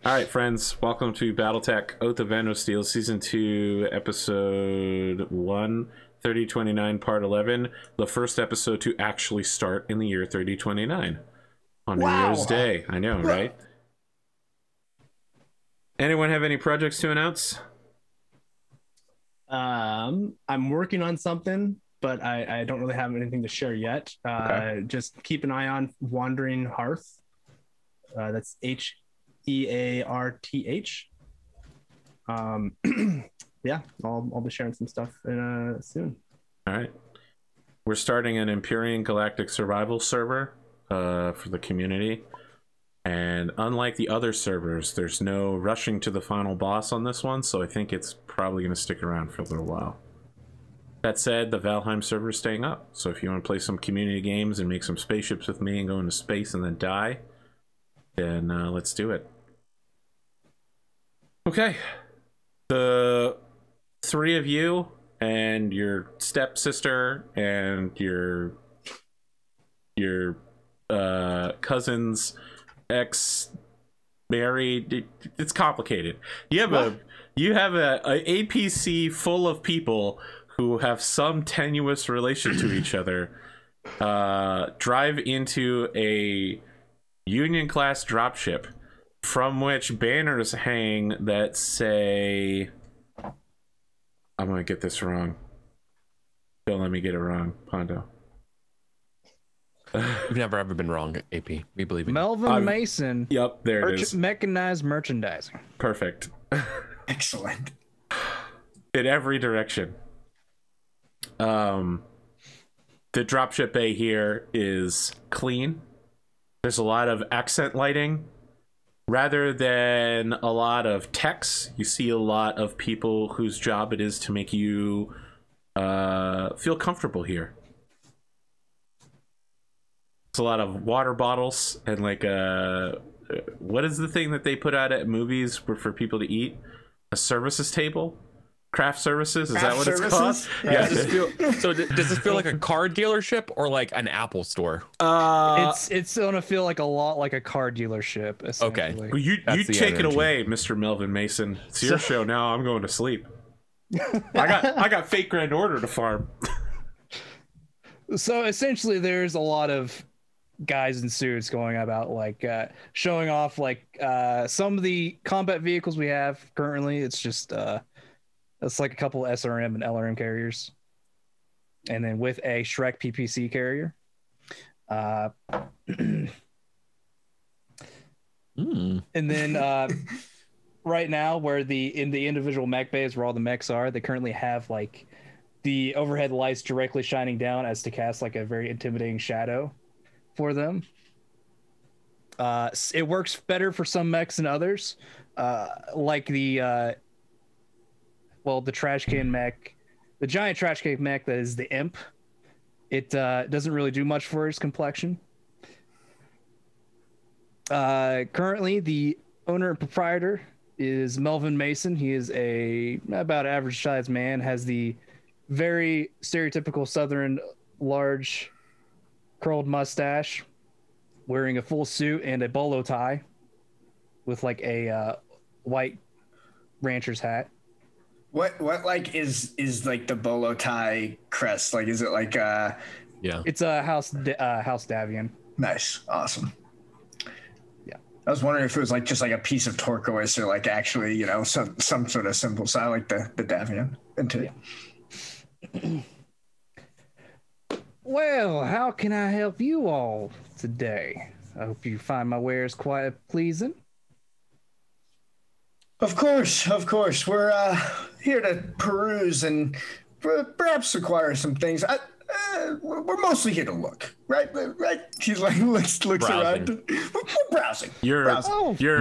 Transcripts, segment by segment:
All right, friends, welcome to Battletech Oath of Endosteel Season 2, Episode 1, 3029, Part 11. The first episode to actually start in the year 3029. On New Year's Day. I know, right? Anyone have any projects to announce? I'm working on something, but I don't really have anything to share yet. Okay. Just keep an eye on Wandering Hearth. That's HEARTH. Yeah, I'll be sharing some stuff soon. All right. We're starting an Empyrean Galactic Survival server for the community. And unlike the other servers, there's no rushing to the final boss on this one, so I think it's probably going to stick around for a little while. That said, the Valheim server is staying up, so if you want to play some community games and make some spaceships with me and go into space and then die, then let's do it. Okay. The three of you and your stepsister and your cousins ex married, it's complicated. You have a APC full of people who have some tenuous relation to each other drive into a Union class dropship from which banners hang that say, I'm gonna get this wrong, don't let me get it wrong, Pondo. You've never ever been wrong, AP. We believe in Melvin Mason. Yep, there it is. Mechanized merchandising. Perfect. Excellent. In every direction. The dropship bay here is clean. There's a lot of accent lighting. Rather than a lot of text, you see a lot of people whose job it is to make you feel comfortable here. It's a lot of water bottles and like what is the thing that they put out at movies for people to eat? A services table? Craft services? Is that what it's called? Yeah. So does this feel like a car dealership or like an Apple store? It's gonna feel like a lot like a car dealership. Okay. Well, you take it away, Mr. Melvin Mason. It's your show now. I'm going to sleep. I got fake Grand Order to farm. So essentially, there's a lot of guys in suits going about like showing off like some of the combat vehicles we have currently. It's just it's like a couple of SRM and LRM carriers, and then with a Shrek PPC carrier. And then right now, where in the individual mech bays where all the mechs are, they currently have like the overhead lights directly shining down as to cast like a very intimidating shadow for them. It works better for some mechs than others, like the trash can mech, the giant trash can mech that is the imp. It doesn't really do much for his complexion. Currently, the owner and proprietor is Melvin Mason. He is about average sized man, has the very stereotypical Southern large curled mustache, wearing a full suit and a bolo tie with like a white rancher's hat. What like is like the bolo tie crest? Like, is it like yeah? It's a House Davian. Nice, awesome. Yeah, I was wondering if it was like just like a piece of turquoise or like actually, you know, some sort of symbol. So I like the Davian into it. Yeah. Well, how can I help you all today? I hope you find my wares quite pleasing. Of course. We're here to peruse and perhaps acquire some things. We're mostly here to look, right? He's like looks around. We're browsing. Your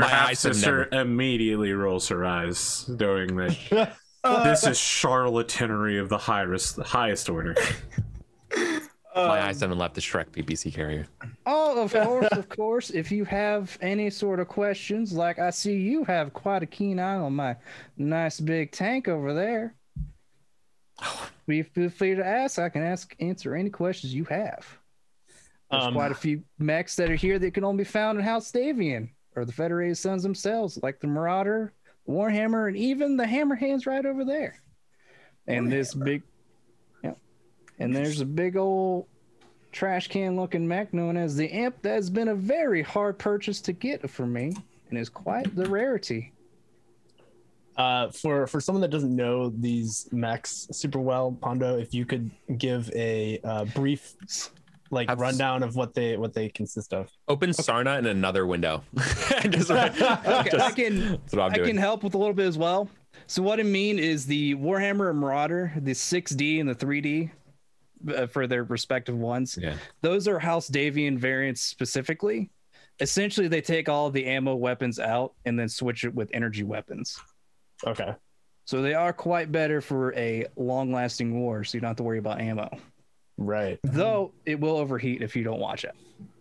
half-sister immediately rolls her eyes, knowing that this is charlatanry of the highest order. My i7 left the Shrek PPC carrier. Oh, of course. If you have any sort of questions, like I see you have quite a keen eye on my nice big tank over there. Feel free to ask. I can answer any questions you have. There's quite a few mechs that are here that can only be found in House Davian. are the Federated Sons themselves, like the Marauder, Warhammer, and even the Hammerhands right over there. And this big, and there's a big old trash can looking mech known as the Imp that's been a very hard purchase to get for me and is quite the rarity. For someone that doesn't know these mechs super well, Pondo, if you could give a brief rundown of what they consist of. Open Sarna in another window. Just, okay, I can help with a little bit as well. So what I mean is the Warhammer and Marauder, the 6D and the 3D, for their respective ones. Yeah. Those are House Davian variants specifically. Essentially, they take all the ammo weapons out and then switch it with energy weapons. Okay. So they are quite better for a long-lasting war, so you don't have to worry about ammo. Right. Though it will overheat if you don't watch it.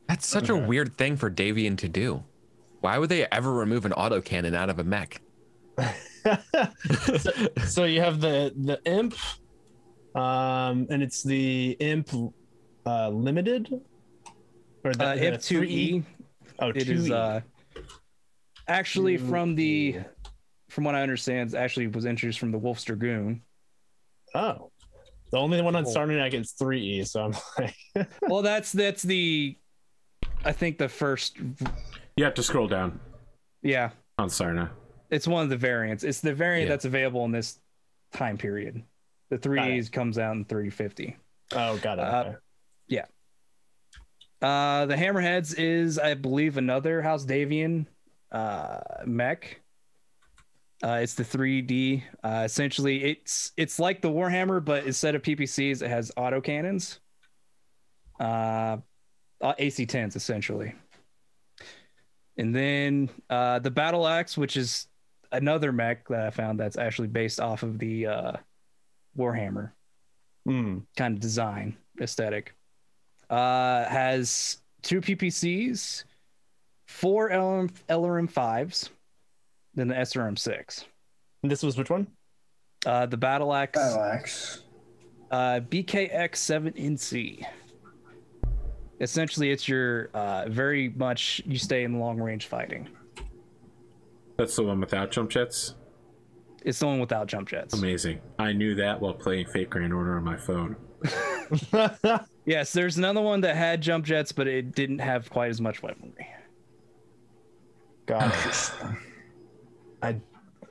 That's such a weird thing for Davian to do. Why would they ever remove an autocannon out of a mech? so you have the Imp, and it's the Imp Limited, or the Imp 2E. Oh, it 2E. Is actually from what I understand, actually was introduced from the Wolf's Dragoon. Oh, the only one on Sarnac is 3E. So I'm like, well, that's the, I think the first. You have to scroll down. Yeah. On Sarna. It's one of the variants. It's the variant that's available in this time period. The 3Es comes out in 3050. Oh, got it. Okay. Yeah. The Hammerheads is, I believe, another House Davian mech. It's the 3D. Essentially, it's like the Warhammer, but instead of PPCs, it has autocannons. AC-10s, essentially. And then the Battletech, which is another mech that I found that's actually based off of the Warhammer kind of design aesthetic. Has 2 PPCs, 4 LRM5s, then the SRM6. And this was which one? The Battletech. Battletech. BKX-7NC. Essentially, it's your very much you stay in long range fighting. That's the one without jump jets? It's the one without jump jets. Amazing. I knew that while playing Fate Grand Order on my phone. Yes, there's another one that had jump jets, but it didn't have quite as much weaponry. Got it.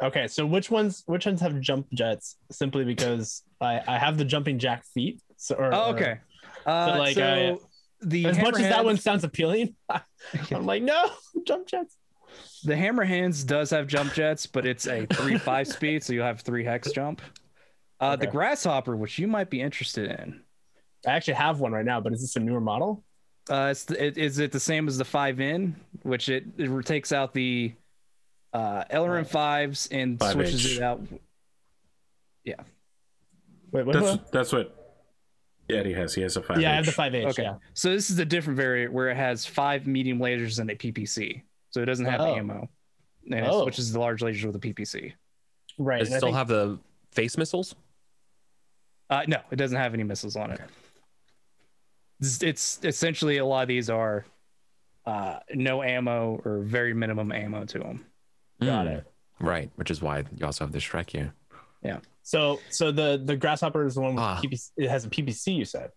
Okay, so which ones have jump jets? Simply because I have the jumping jack feet. So, okay. So the as much as that one sounds appealing, I'm like, no, jump jets. The Hammerhands does have jump jets, but it's a 3-5 speed, so you'll have 3 hex jump. The Grasshopper, which you might be interested in. I actually have one right now, but is this a newer model? Is it the same as the 5N, which it takes out the LRM5s and 5H. switches it out? Yeah. Wait, that's what Eddie has. He has a 5H. Yeah, I have the 5H. Okay. Yeah. So this is a different variant where it has 5 medium lasers and a PPC. So it doesn't have ammo. And it switches the large lasers with a PPC. Right. Does it still have the face missiles? No, it doesn't have any missiles on it. It's essentially a lot of these are no ammo or very minimum ammo to them. Got it. Right, which is why you also have the Shrek here. Yeah. So the Grasshopper is the one with PPC. It has a PPC, you said.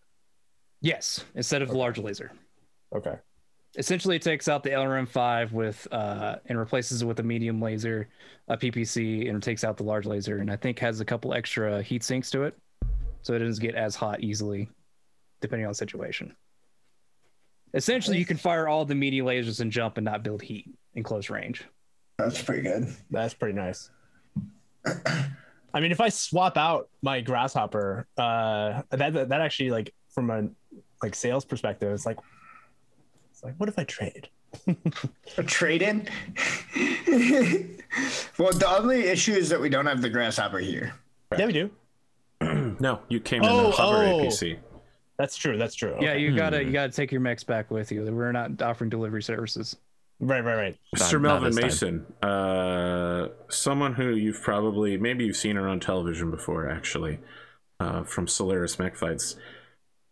Yes, instead of the large laser. Okay. Essentially, it takes out the LRM5 with and replaces it with a medium laser, a PPC, and it takes out the large laser, and I think has a couple extra heat sinks to it, so it doesn't get as hot easily, depending on the situation. Essentially, you can fire all the medium lasers and jump and not build heat in close range. That's pretty good. That's pretty nice. I mean, if I swap out my Grasshopper, that actually, like, from a sales perspective, it's like, what if I trade? A trade-in? Well, the only issue is that we don't have the Grasshopper here. Yeah, we do. No, you came in the Hover APC. That's true. Yeah, you gotta take your mechs back with you. We're not offering delivery services. Right. Mr. Melvin Mason, someone who you've maybe you've seen her on television before, actually, from Solaris Mech Fights.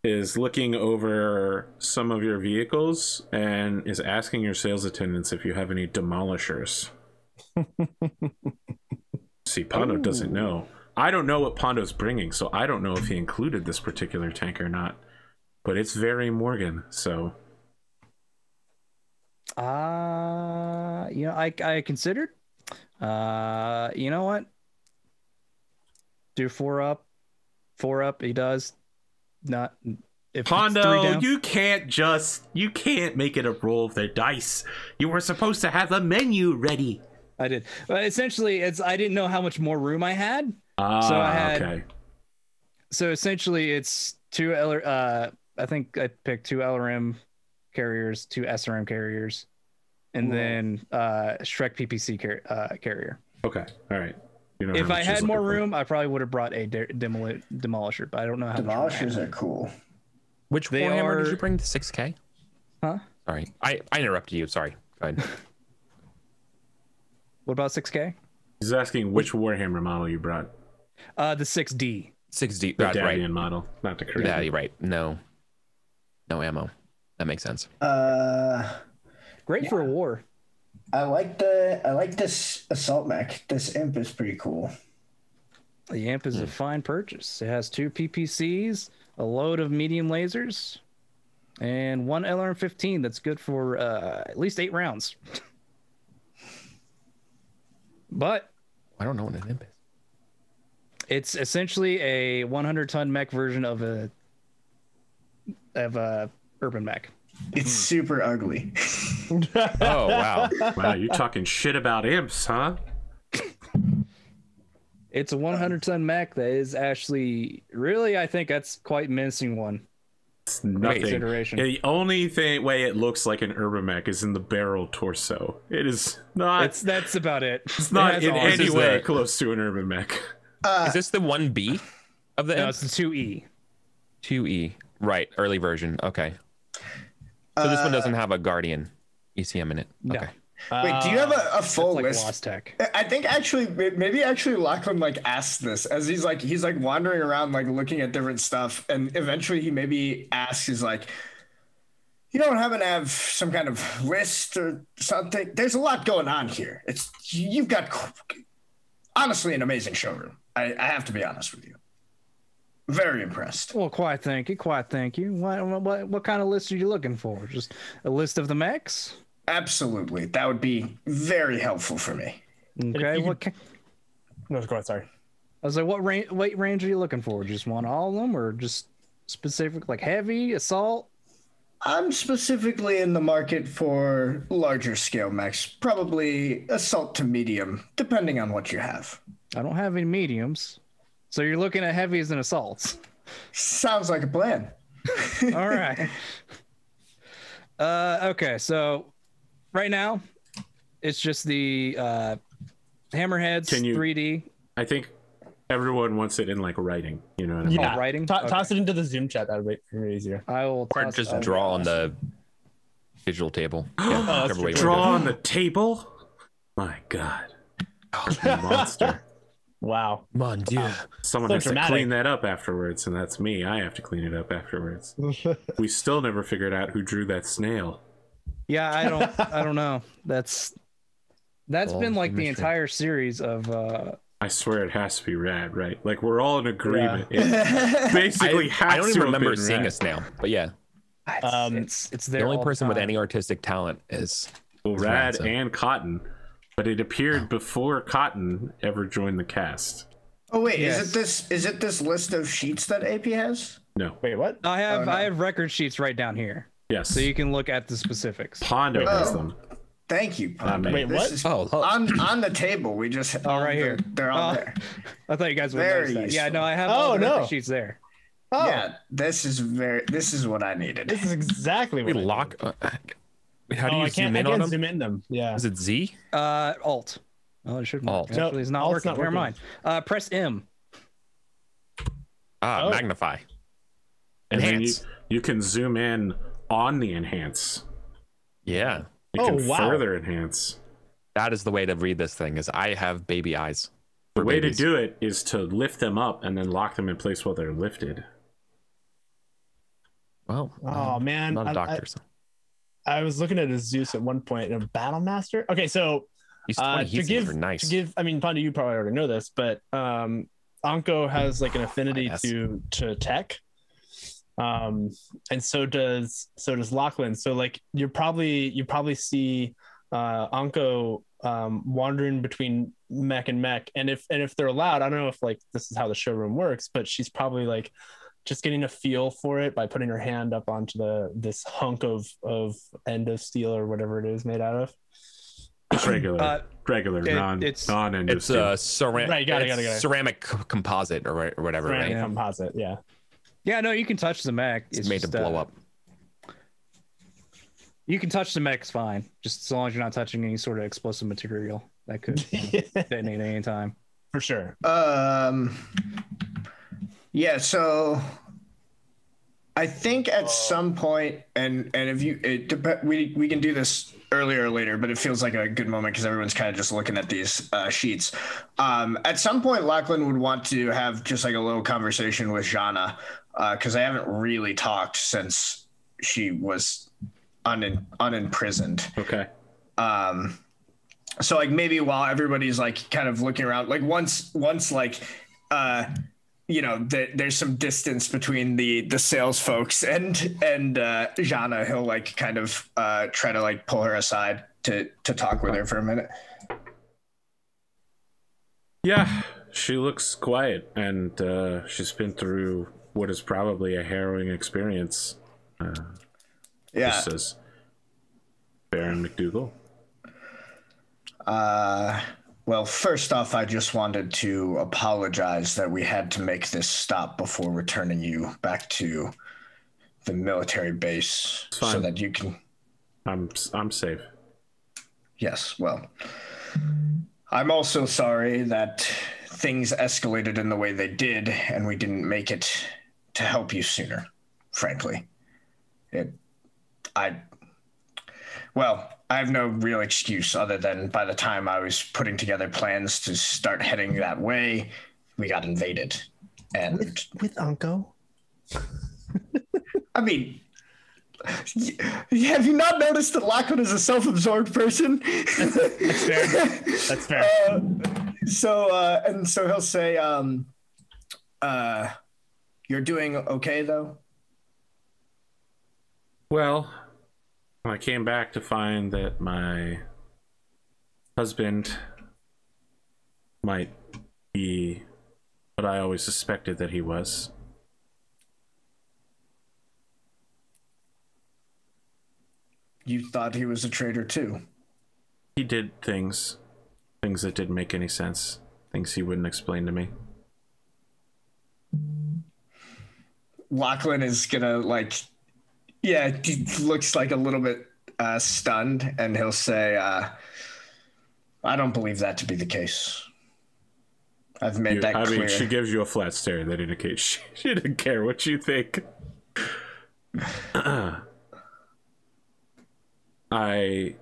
is looking over some of your vehicles and is asking your sales attendants if you have any demolishers. See, Pondo doesn't know. I don't know what Pondo's bringing, so I don't know if he included this particular tank or not. But it's very Morgan, so... You know, I considered. You know what? Do 4 up. 4 up, he does. Not... If Pondo, you can't make it a roll of the dice. You were supposed to have a menu ready. I did. But essentially, I didn't know how much more room I had. So I had... Okay. So essentially, it's 2 I think I picked 2 LRM carriers, 2 SRM carriers, and then Shrek PPC carrier. Okay, all right. If I had more room, I probably would have brought a demolisher, but I don't know how. Demolishers are cool. Which Warhammer did you bring? The 6K? Huh? Sorry, I interrupted you. Sorry. Go ahead. What about 6K? He's asking which Warhammer model you brought. The 6D. 6D. The Davian model, not the Korean. Yeah, you're right. No ammo. That makes sense. Great for a war. I like this assault mech. This imp is pretty cool. The imp is a fine purchase. It has 2 PPCs, a load of medium lasers, and 1 LRM-15 that's good for at least 8 rounds. But I don't know what an imp is. It's essentially a 100-ton mech version of a urban mech. It's super ugly. Oh, wow. Wow, you're talking shit about imps, huh? It's a 100-ton mech that is actually, really, I think that's quite mincing one. It's nothing. The only way it looks like an urban mech is in the barrel torso. It is not. That's about it. It's not in any way close to an urban mech. Is this the 1B of the? No, imp? it's the 2E. 2E, right? Early version. Okay. So this one doesn't have a Guardian ECM in it. Okay. No. Wait, do you have a full list? Lost Tech. I think maybe Lachlan asked this as he's wandering around looking at different stuff, and eventually he maybe asks, he's like, you don't happen to have some kind of list or something? There's a lot going on here. You've got honestly an amazing showroom. I have to be honest with you. Very impressed. Well, quite thank you. What kind of list are you looking for? Just a list of the mechs? Absolutely. That would be very helpful for me. Okay. No, go ahead. Sorry. I was like, what range are you looking for? Just want all of them, or just specific, like heavy, assault? I'm specifically in the market for larger scale mechs, probably assault to medium, depending on what you have. I don't have any mediums. So you're looking at heavies and assaults. Sounds like a plan. All right. Okay, so right now it's just the hammerheads 3D. I think everyone wants it in writing. You know what I mean? Yeah, writing. Toss it into the Zoom chat. That would be easier. I will. Or just draw on the digital table. Yeah, draw on the table. My God, monster. Wow. Mon Dieu. Someone has to clean that up afterwards, and that's me. I have to clean it up afterwards. We still never figured out who drew that snail. Yeah, I don't know. That's been like the entire series of I swear it has to be rad, right? Like we're all in agreement. Yeah. It basically I don't even remember seeing a snail, but yeah. It's the only person with any artistic talent is rad and Cotton. But it appeared before Cotton ever joined the cast. Oh wait, yes. Is it this list of sheets that AP has? No. Wait, what? I have record sheets right down here. Yes. So you can look at the specifics. Pondo has them. Thank you, Pondo. Wait, what? On the table. We just right here. They're all there. I thought you guys would notice that. Yeah, no, I have all the record sheets there. Oh. Yeah, this is what I needed. This is exactly what we lock. How do you zoom in on them? Zoom in them. Yeah. Is it Z? Alt. Oh, it should. Alt. Actually, it's not working. Never mind. Press M. Magnify. Enhance. You can zoom in on the enhance. Yeah. You can further enhance. That is the way to read this thing. Is I have baby eyes. The way to do it is to lift them up and then lock them in place while they're lifted. Well, Oh man, I'm not a doctor, so I was looking at a Zeus at one point in a Battlemaster. Okay, so these 20 heat sinks are nice. I mean, Pondy, you probably already know this, but Anko has like an affinity to tech. And so does Lachlan. So like you probably see Anko wandering between mech and mech, and if they're allowed, I don't know if like this is how the showroom works, but she's probably like just getting a feel for it by putting her hand up onto this hunk of Endosteel or whatever it is made out of. It's regular, non-Endosteel. It's ceramic. Right, got it. Ceramic composite or whatever. Ceramic right? composite, yeah. Yeah, no, you can touch the mech. It's made just, to blow up. You can touch the mechs fine, just as long as you're not touching any sort of explosive material that could detonate at any time. For sure. Yeah, so I think at some point, and if we can do this earlier or later, but it feels like a good moment because everyone's kind of just looking at these sheets. At some point, Lachlan would want to have just like a little conversation with Jana because they haven't really talked since she was unimprisoned. Okay. So like maybe while everybody's like kind of looking around, like once like you know, there's some distance between the sales folks and Jana, he'll like kind of try to like pull her aside to talk with her for a minute. Yeah, she looks quiet, and she's been through what is probably a harrowing experience. Yeah. Just says Baron McDougal. Well, first off, I just wanted to apologize that we had to make this stop before returning you back to the military base so that you can... I'm safe. Yes, well, I'm also sorry that things escalated in the way they did and we didn't make it to help you sooner, frankly. I have no real excuse other than by the time I was putting together plans to start heading that way, we got invaded. And with Anko? I mean, have you not noticed that Lachlan is a self-absorbed person? That's fair. That's fair. So he'll say, you're doing okay though? Well, I came back to find that my husband might be what I always suspected that he was. You thought he was a traitor too? He did things that didn't make any sense, things he wouldn't explain to me. Lachlan is gonna like, yeah, he looks like a little bit stunned, and he'll say, I don't believe that to be the case. I've made that clear. I mean, she gives you a flat stare that indicates she didn't care what you think. I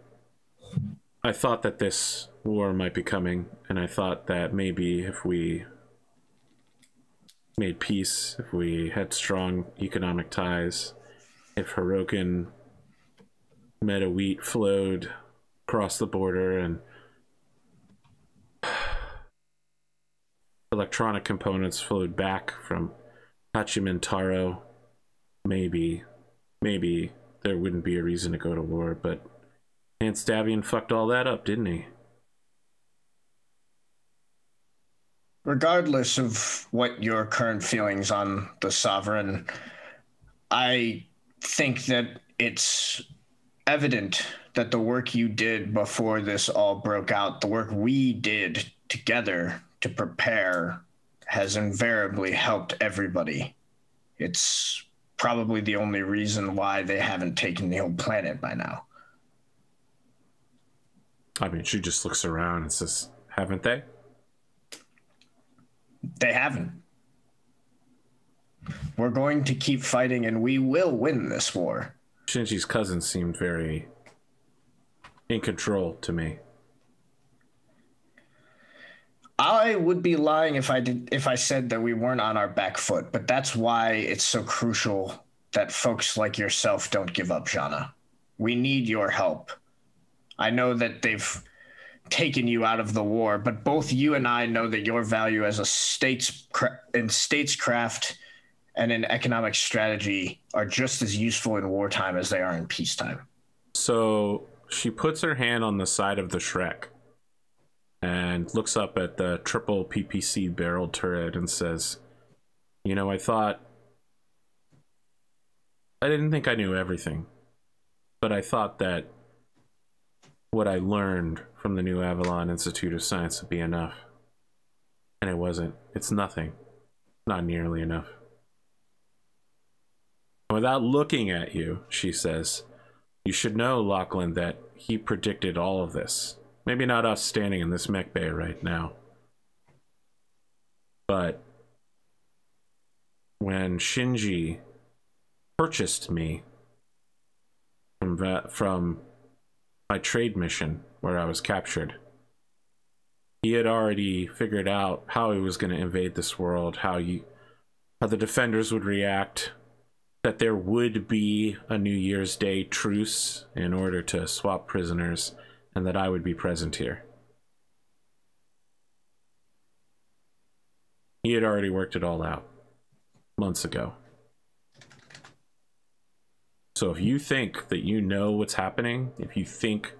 thought that this war might be coming, and I thought that maybe if we made peace, if we had strong economic ties, if Hirokin meta wheat flowed across the border and electronic components flowed back from Hachiman Taro, maybe there wouldn't be a reason to go to war, but Aunt Stavian fucked all that up, didn't he? Regardless of what your current feelings on the Sovereign, I think that it's evident that the work you did before this all broke out, the work we did together to prepare, has invariably helped everybody. It's probably the only reason why they haven't taken the whole planet by now. I mean, she just looks around and says, haven't they? They haven't. We're going to keep fighting, and we will win this war. Shinji's cousin seemed very in control to me. I would be lying if I said that we weren't on our back foot, but that's why it's so crucial that folks like yourself don't give up, Jana. We need your help. I know that they've taken you out of the war, but both you and I know that your value as a statescraft and in economic strategy are just as useful in wartime as they are in peacetime. So she puts her hand on the side of the Shrek and looks up at the triple PPC barrel turret and says, you know, I didn't think I knew everything, but I thought that what I learned from the New Avalon Institute of Science would be enough. And it wasn't. It's nothing. Not nearly enough. Without looking at you, she says, you should know, Lachlan, that he predicted all of this. Maybe not us standing in this mech bay right now. But when Shinji purchased me from my trade mission where I was captured, he had already figured out how he was going to invade this world, how the defenders would react, that there would be a New Year's Day truce in order to swap prisoners, and that I would be present here. He had already worked it all out months ago. So if you think that you know what's happening, if you think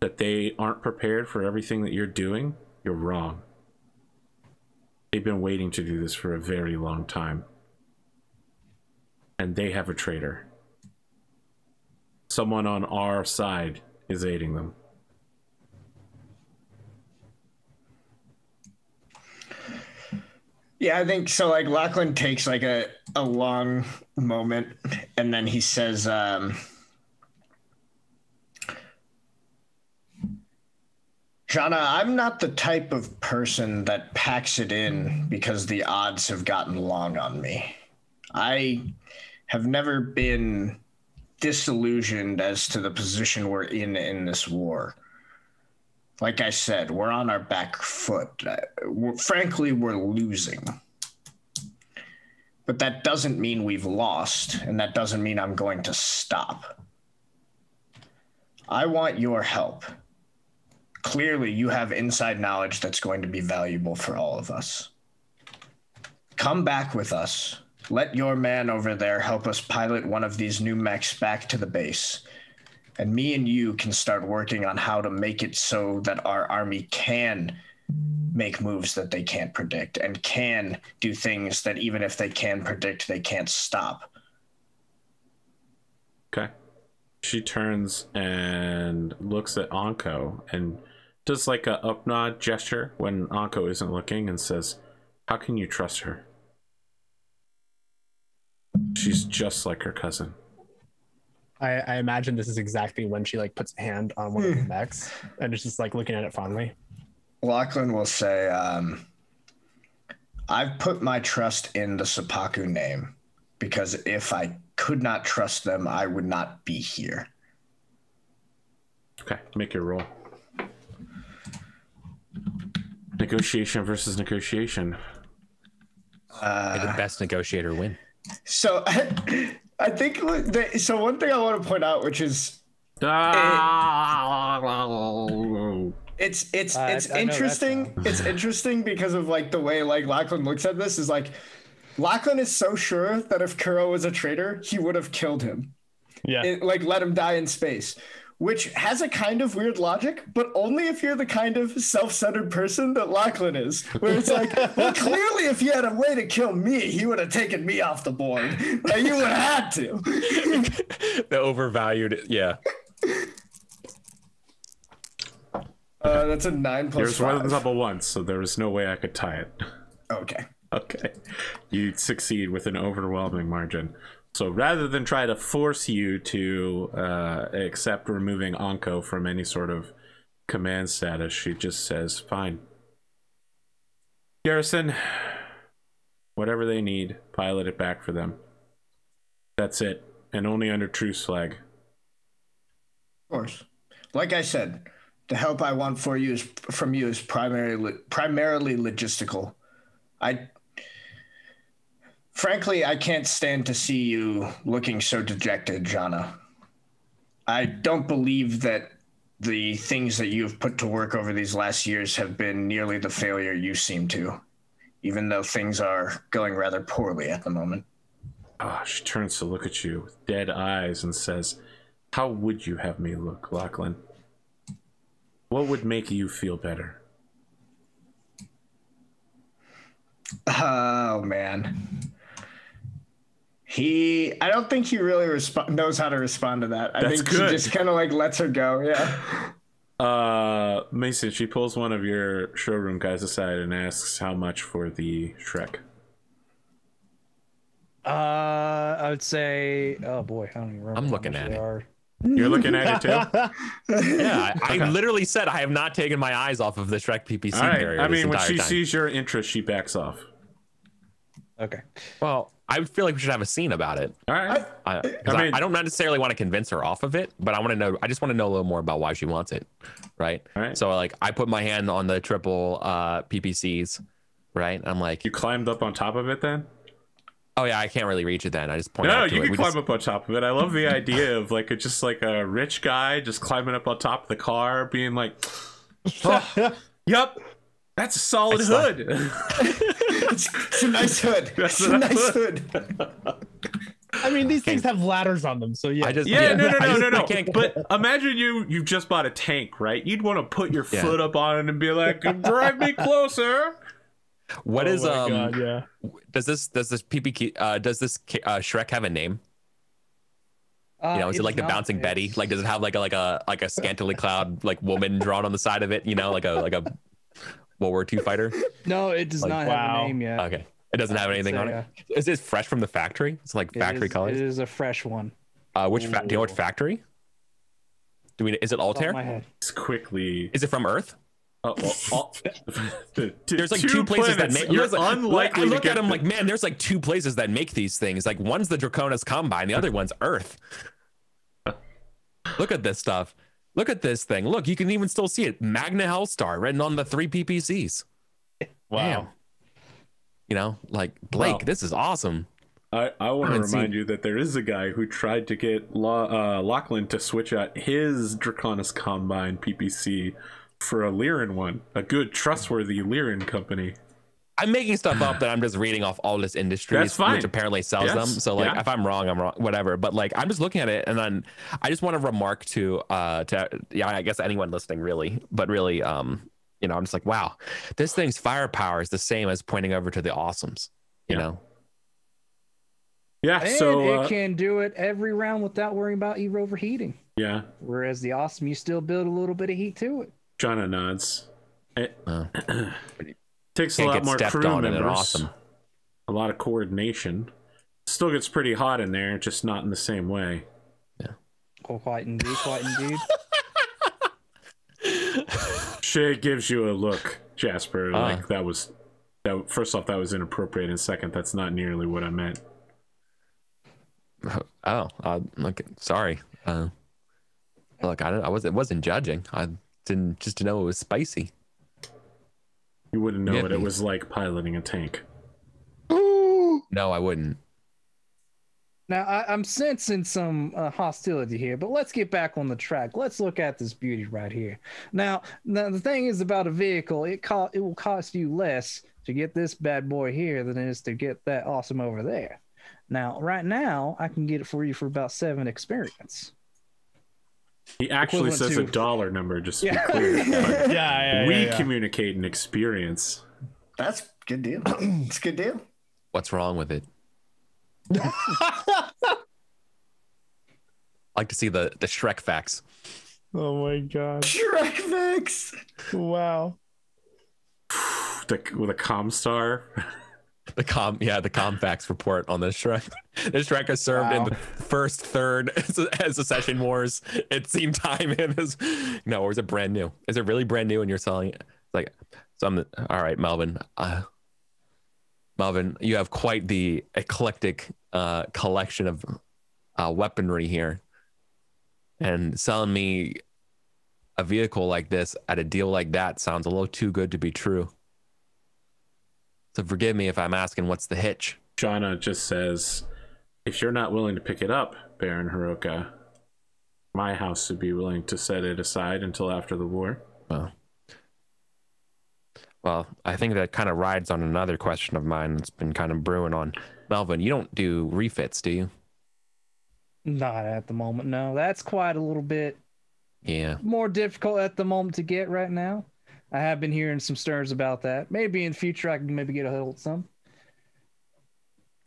that they aren't prepared for everything that you're doing, you're wrong. They've been waiting to do this for a very long time. And they have a traitor. Someone on our side is aiding them. Yeah, I think so. Like, Lachlan takes like a long moment, and then he says, Jana, I'm not the type of person that packs it in because the odds have gotten long on me. I have never been disillusioned as to the position we're in this war. Like I said, we're on our back foot. Frankly, we're losing. But that doesn't mean we've lost, and that doesn't mean I'm going to stop. I want your help. Clearly, you have inside knowledge that's going to be valuable for all of us. Come back with us. Let your man over there help us pilot one of these new mechs back to the base. And me and you can start working on how to make it so that our army can make moves that they can't predict and can do things that even if they can predict, they can't stop. Okay. She turns and looks at Anko and does like a up nod gesture when Anko isn't looking and says, how can you trust her? She's just like her cousin. I imagine this is exactly when she like puts a hand on one of the mechs and is just like looking at it fondly. Lachlan will say, I've put my trust in the Seppaku name because if I could not trust them, I would not be here. Okay, make your roll. Negotiation versus negotiation. May the best negotiator win. So I think so. One thing I want to point out, which is it's interesting. It's interesting because of like the way like Lachlan looks at this is like Lachlan is so sure that if Kuro was a traitor, he would have killed him. Yeah, like let him die in space. Which has a kind of weird logic, but only if you're the kind of self-centered person that Lachlan is. Where it's like, well, clearly if he had a way to kill me, he would have taken me off the board. Like, you would have had to. The overvalued, yeah. That's a 9 plus There's 5. one double once, so there was no way I could tie it. Okay. Okay. You succeed with an overwhelming margin. So rather than try to force you to accept removing Anko from any sort of command status, she just says, fine. Garrison, whatever they need, pilot it back for them. That's it. And only under truce flag. Of course. Like I said, the help I want from you is primarily logistical. Frankly, I can't stand to see you looking so dejected, Jana. I don't believe that the things that you've put to work over these last years have been nearly the failure you seem to, even though things are going rather poorly at the moment. Oh, she turns to look at you with dead eyes and says, how would you have me look, Lachlan? What would make you feel better? Oh, man. I don't think he really knows how to respond to that. I think good. She just kind of like lets her go. Yeah. Mason, she pulls one of your showroom guys aside and asks how much for the Shrek. I would say, oh boy, I don't even remember. I'm looking at it. You're looking at it too? Yeah, I literally said I have not taken my eyes off of the Shrek PPC carrier. I mean, when she time. sees your interest, she backs off. Okay. Well, I feel like we should have a scene about it. All right. I don't necessarily want to convince her off of it, but I want to know. I just want to know a little more about why she wants it, right? All right. So like, I put my hand on the triple PPCs, right? I'm like, you climbed up on top of it then? oh yeah, I can't really reach it then. I just point out No, to you it. can climb up on top of it. I love the idea of like just like a rich guy just climbing up on top of the car, being like, oh, yep, that's a solid hood. It's a nice hood. It's a nice hood. I mean, these things have ladders on them, so yeah. No. But imagine you just bought a tank, right? You'd want to put your foot up on it and be like, drive me closer. What is God, yeah. Does this PPK Shrek have a name? You know, is it like the bouncing Betty? Like, does it have like a scantily clad like woman drawn on the side of it? You know, like a World War II fighter? No, it does not have a name yet. Okay, it doesn't have anything on it. Is it fresh from the factory? It's like factory colors. It is a fresh one. Do you know which factory? Is it Altair? It's quickly. Is it from Earth? There's like two places that make. You're unlikely I look to at get them like, man, there's like two places that make these things. Like one's the Draconis Combine, the other one's Earth. Look at this stuff. Look at this thing. Look, you can even still see it. Magna Hellstar written on the 3 PPCs. Wow. Damn. You know, like Blake, this is awesome. I want to remind you that there is a guy who tried to get Lachlan to switch out his Draconis Combine PPC for a Lyran one, a good, trustworthy Lyran company. I'm making stuff up that I'm just reading off all this industry, which apparently sells them. So like, if I'm wrong, I'm wrong, whatever. But like, I'm just looking at it, and then I just want to remark to I guess anyone listening, really, but really, you know, I'm just like, wow, this thing's firepower is the same as pointing over to the awesomes, you know. Yeah, and so it can do it every round without worrying about you overheating. Yeah. Whereas the awesome, you still build a little bit of heat to it. Jonna nods. It takes a lot more crew members, awesome. a lot of coordination. Still gets pretty hot in there, just not in the same way. Yeah. Oh, quite indeed, quite indeed. Shay gives you a look, Jasper, like that. First off, that was inappropriate, and second, that's not nearly what I meant. Oh, look, sorry. Look, I wasn't judging. I didn't just to know it was spicy. You wouldn't know what it was like piloting a tank. No, I wouldn't. Now, I'm sensing some hostility here, but let's get back on the track. Let's look at this beauty right here. Now the thing is about a vehicle, it will cost you less to get this bad boy here than it is to get that awesome over there. Now, right now, I can get it for you for about 7 experience. He actually says a dollar number, just to be clear. We communicate an experience. That's a good deal. It's a good deal. What's wrong with it? I like to see the Shrek facts. Oh my god. Shrek facts. Wow. With a Comstar. The Comfax report on this Shrek. This Shrek has served in the first third as the Session Wars. It's seen time in as or is it brand new? Is it really brand new and you're selling it? Like, all right, Melvin. Melvin, you have quite the eclectic collection of weaponry here, and selling me a vehicle like this at a deal like that sounds a little too good to be true. So forgive me if I'm asking what's the hitch. Jana just says, if you're not willing to pick it up, Baron Hiroka, my house would be willing to set it aside until after the war. Well, I think that kind of rides on another question of mine that's been kind of brewing on. Melvin, you don't do refits, do you? Not at the moment, no. That's quite a little bit more difficult at the moment to get right now. I have been hearing some stirs about that. Maybe in the future I can maybe get a hold of some.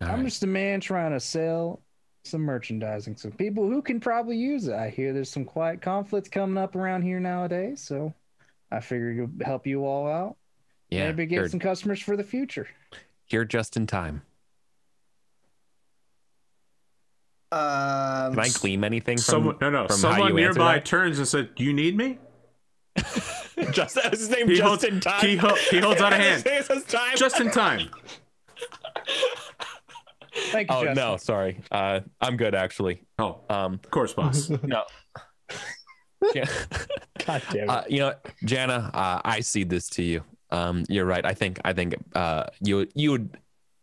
I'm just a man trying to sell some merchandising to people who can probably use it. I hear there's some quiet conflicts coming up around here nowadays, so I figured it would help you all out. Yeah, maybe get some customers for the future. You're just in time. Can I glean anything from someone nearby turns and said, "You need me?" Just his name. Just in time. He holds out a hand. Just in time. Thank you. Oh Justin. No, sorry. I'm good actually. Oh, of course, boss. No. Yeah. God damn it. You know, Jana, I see this to you. You're right. I think you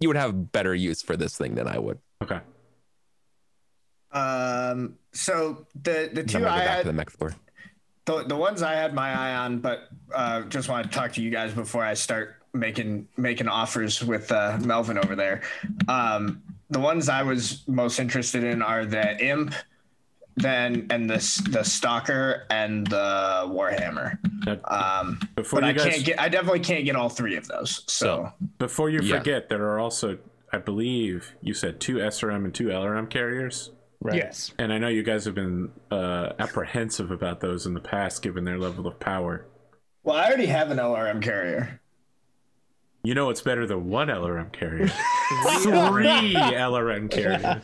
would have better use for this thing than I would. Okay. So the two I had, the ones I had my eye on, but just wanted to talk to you guys before I start making offers with Melvin over there. The ones I was most interested in are the Imp, and the Stalker and the Warhammer. I definitely can't get all three of those. So before you forget, there are also, I believe you said 2 SRM and 2 LRM carriers. Right. Yes. And I know you guys have been apprehensive about those in the past, given their level of power. Well, I already have an LRM carrier. You know it's better than 1 LRM carrier. 3 LRM carriers.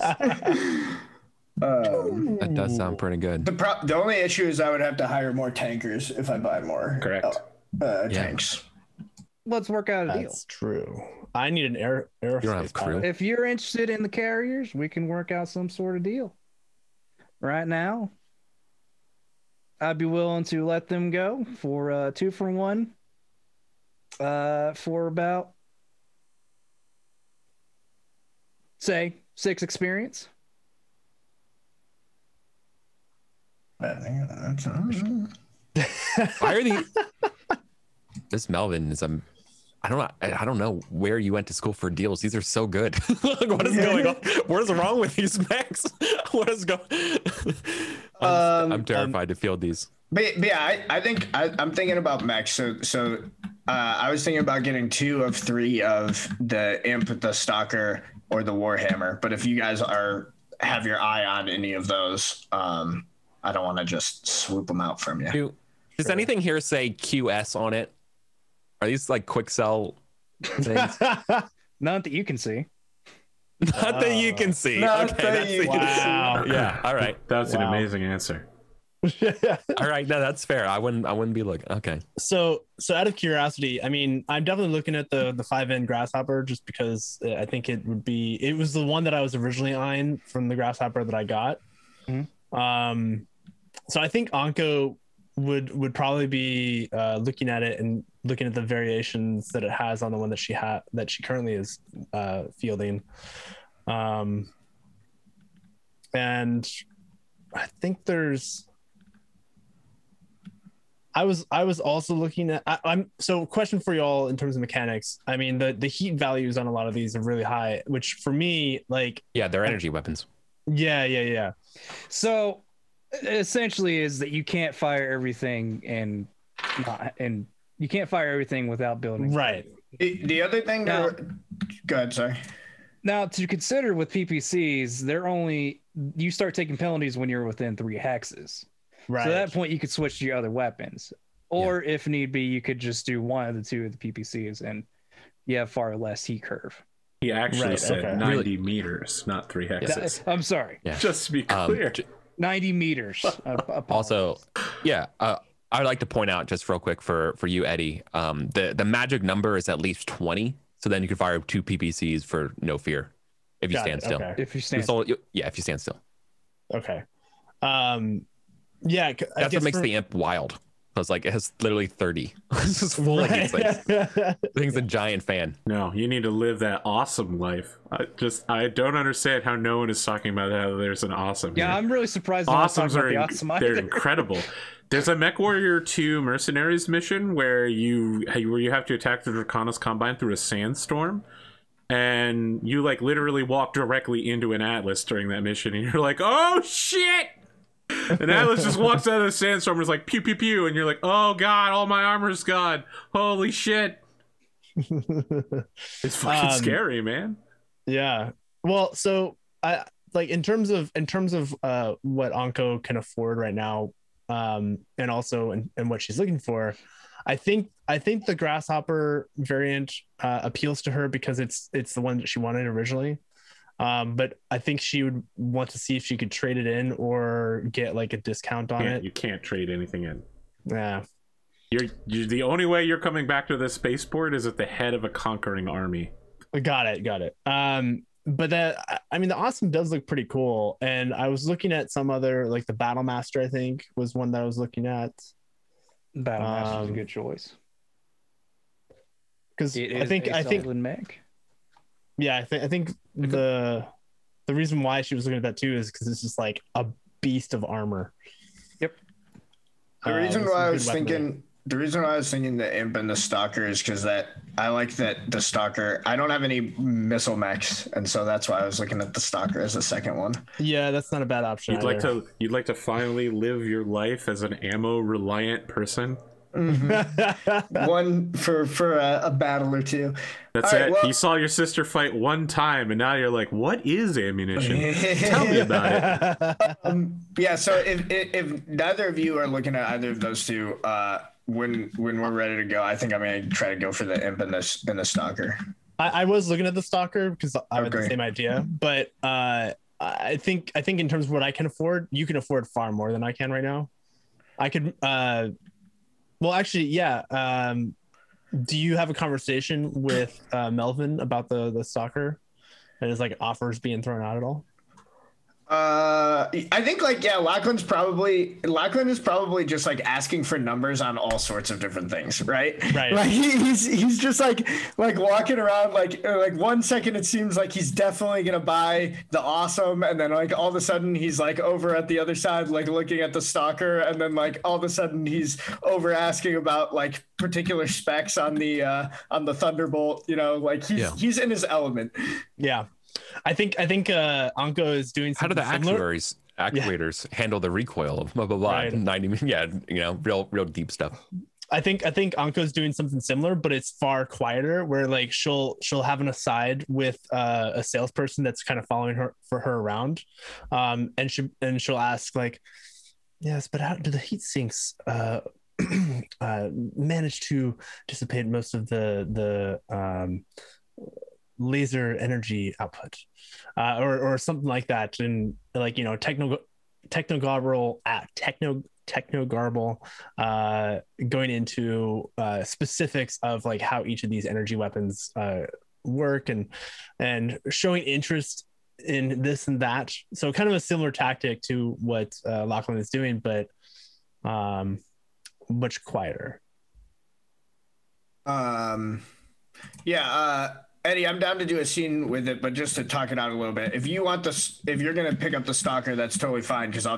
That does sound pretty good. The only issue is I would have to hire more tankers if I buy more tanks. Let's work out a deal. That's true. I need an aerospace pilot. If you're interested in the carriers, we can work out some sort of deal. Right now, I'd be willing to let them go for 2 for 1 for about, say, 6 experience. Why are these? This Melvin is I don't know where you went to school for deals. These are so good. What is going on? What is wrong with these mechs? What is going? I'm terrified to field these. But yeah, I think I'm thinking about mechs. So I was thinking about getting 2 of 3 of the Imp, the Stalker, or the Warhammer. But if you guys have your eye on any of those, I don't want to just swoop them out from you. Does anything here say QS on it? Are these like quick sell things? Not that you can see. Not that you can see. Wow. Yeah. All right. That was an amazing answer. All right. No, that's fair. I wouldn't be looking. Okay. So out of curiosity, I mean, I'm definitely looking at the 5N Grasshopper just because I think it was the one that I was originally eyeing from the Grasshopper that I got. Mm-hmm. So I think Anko would probably be looking at it and looking at the variations that it has on the one that she currently is fielding, and I think there's. I was also looking at. So question for y'all in terms of mechanics. I mean, the heat values on a lot of these are really high, which for me, like, they're energy weapons. Yeah. So essentially is that you can't fire everything and you can't fire everything without building. Right. The other thing go ahead, sorry. Now to consider with PPCs, you start taking penalties when you're within 3 hexes. Right. So at that point you could switch to your other weapons. Or if need be, you could just do one of the 2 of the PPCs and you have far less heat curve. He actually said 90 meters, not 3 hexes. I'm sorry. Yeah. Just to be clear. 90 meters. Also, I'd like to point out just real quick for you, Eddie, the magic number is at least 20. So then you can fire 2 PPCs for no fear if you stand still. Okay. If you stand if you stand still. Okay. That's what makes the Imp wild. I was like, it has literally 30. This is full of these things. The thing's a giant fan. No, you need to live that awesome life. I don't understand how no one is talking about how there's an awesome. Yeah, here. I'm really surprised. Awesomes are they're incredible. There's a Mechwarrior 2 Mercenaries mission where you have to attack the Draconis Combine through a sandstorm, and you like literally walk directly into an Atlas during that mission, and you're like, oh shit! And Atlas just walks out of the sandstorm and is like pew pew pew, and you're like, oh god, all my armor's gone. Holy shit. It's fucking scary, man. Yeah. Well, so I like in terms of what Anko can afford right now, and also and what she's looking for, I think the Grasshopper variant appeals to her because it's the one that she wanted originally. But I think she would want to see if she could trade it in or get like a discount on it. You can't trade anything in. Yeah. You're the only way you're coming back to this spaceport is at the head of a conquering army. Got it. But that, I mean, the awesome does look pretty cool. And I was looking at some other, like the Battlemaster, I think was one that I was looking at. Battlemaster's a good choice. Because I think mech. Yeah, I think the reason why she was looking at that too is because it's just like a beast of armor. Yep. The reason why I was thinking the imp and the stalker is because that I like that the stalker. I don't have any missile mechs, and so that's why I was looking at the stalker as the second one. Yeah, that's not a bad option. You'd like to finally live your life as an ammo reliant person. Mm-hmm. One for a battle or two. That's it. Well, you saw your sister fight one time, and now you're like, "What is ammunition? Tell me about it." Yeah. So if neither of you are looking at either of those two, when we're ready to go, I think I'm gonna try to go for the imp and the stalker. I was looking at the stalker because I had the same idea, but I think in terms of what I can afford, you can afford far more than I can right now. I could. Well, actually, yeah. Do you have a conversation with Melvin about the stalker and his like offers being thrown out at all? I think Lachlan is probably just like asking for numbers on all sorts of different things, right? Right. Like he's just like walking around like 1 second it seems like he's definitely gonna buy the awesome, and then like all of a sudden he's like over at the other side like looking at the stalker, and then like all of a sudden he's over asking about like particular specs on the Thunderbolt. You know, like he's in his element. Yeah. I think Anko is doing something. How do the actuators handle the recoil of blah blah blah? Right. 90, real deep stuff. I think Anko's doing something similar, but it's far quieter. Where like she'll have an aside with a salesperson that's kind of following her around, and she'll ask like, yes, but how do the heat sinks manage to dissipate most of the laser energy output, or something like that, and like technogarble going into specifics of like how each of these energy weapons work, and showing interest in this and that. So kind of a similar tactic to what Lachlan is doing, but much quieter. Eddie, I'm down to do a scene with it, but just to talk it out a little bit. If you're gonna pick up the stalker, that's totally fine, because I'll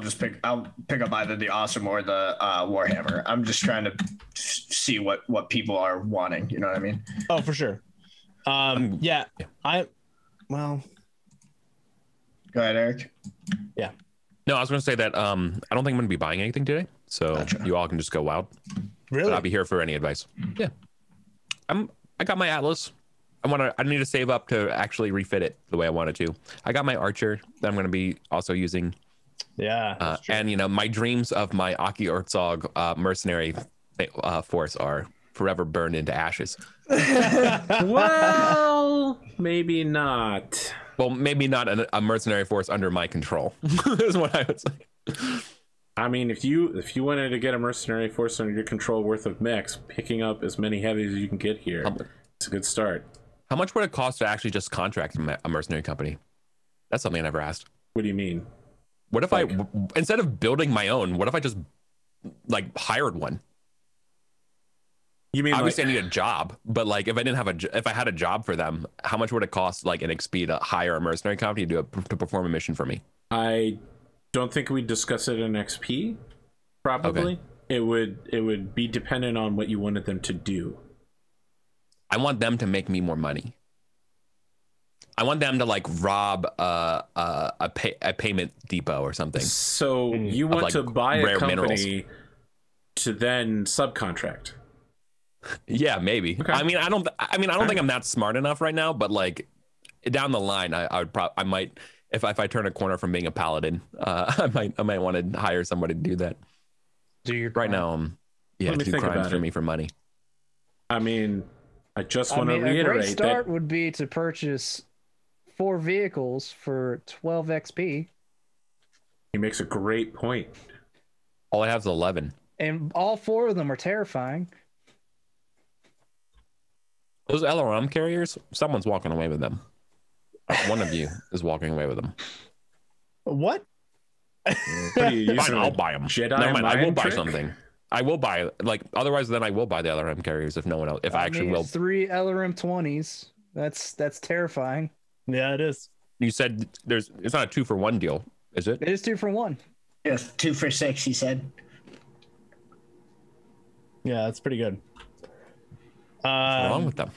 pick up either the awesome or the Warhammer. I'm just trying to see what people are wanting. You know what I mean? Oh, for sure. Yeah. Well. Go ahead, Eric. Yeah. No, I was going to say that I don't think I'm going to be buying anything today, so gotcha. You all can just go wild. Really? But I'll be here for any advice. Yeah. I got my Atlas. I need to save up to actually refit it the way I wanted to. I got my Archer that I'm going to be also using. Yeah. And my dreams of my Aki Erzog mercenary force are forever burned into ashes. Well, maybe not. Well, maybe not a mercenary force under my control. Is what I would say. I mean, if you wanted to get a mercenary force under your control worth of mechs, picking up as many heavies as you can get here, it's a good start. How much would it cost to actually just contract a mercenary company? That's something I never asked. What do you mean? What if instead of building my own, what if I just like hired one? You mean obviously I need a job, but like if I didn't have if I had a job for them, how much would it cost like an XP to hire a mercenary company to perform a mission for me? I don't think we'd discuss it in XP. Probably. Okay. It would be dependent on what you wanted them to do. I want them to make me more money. I want them to like rob a payment depot or something. So you want to buy a company minerals to then subcontract? Yeah, maybe. Okay. I mean, I don't think I'm that smart enough right now, but like down the line, I might, if I turn a corner from being a paladin, I might want to hire somebody to do that. Do your right now, do crimes for me for money. I mean, I just want to reiterate a great start would be to purchase 4 vehicles for 12 XP. He makes a great point. All I have is 11, and all 4 of them are terrifying. Those LRM carriers, someone's walking away with them. One of you is walking away with them. What? Fine, I'll buy them. Jedi Never mind, I will buy trick? something. I will buy, like, otherwise then I will buy the LRM carriers if no one else, if I actually will. 3 LRM 20s. That's terrifying. Yeah, it is. You said it's not a 2-for-1 deal, is it? It is 2 for 1. Yes, 2 for 6, he said. Yeah, that's pretty good. What's wrong with them?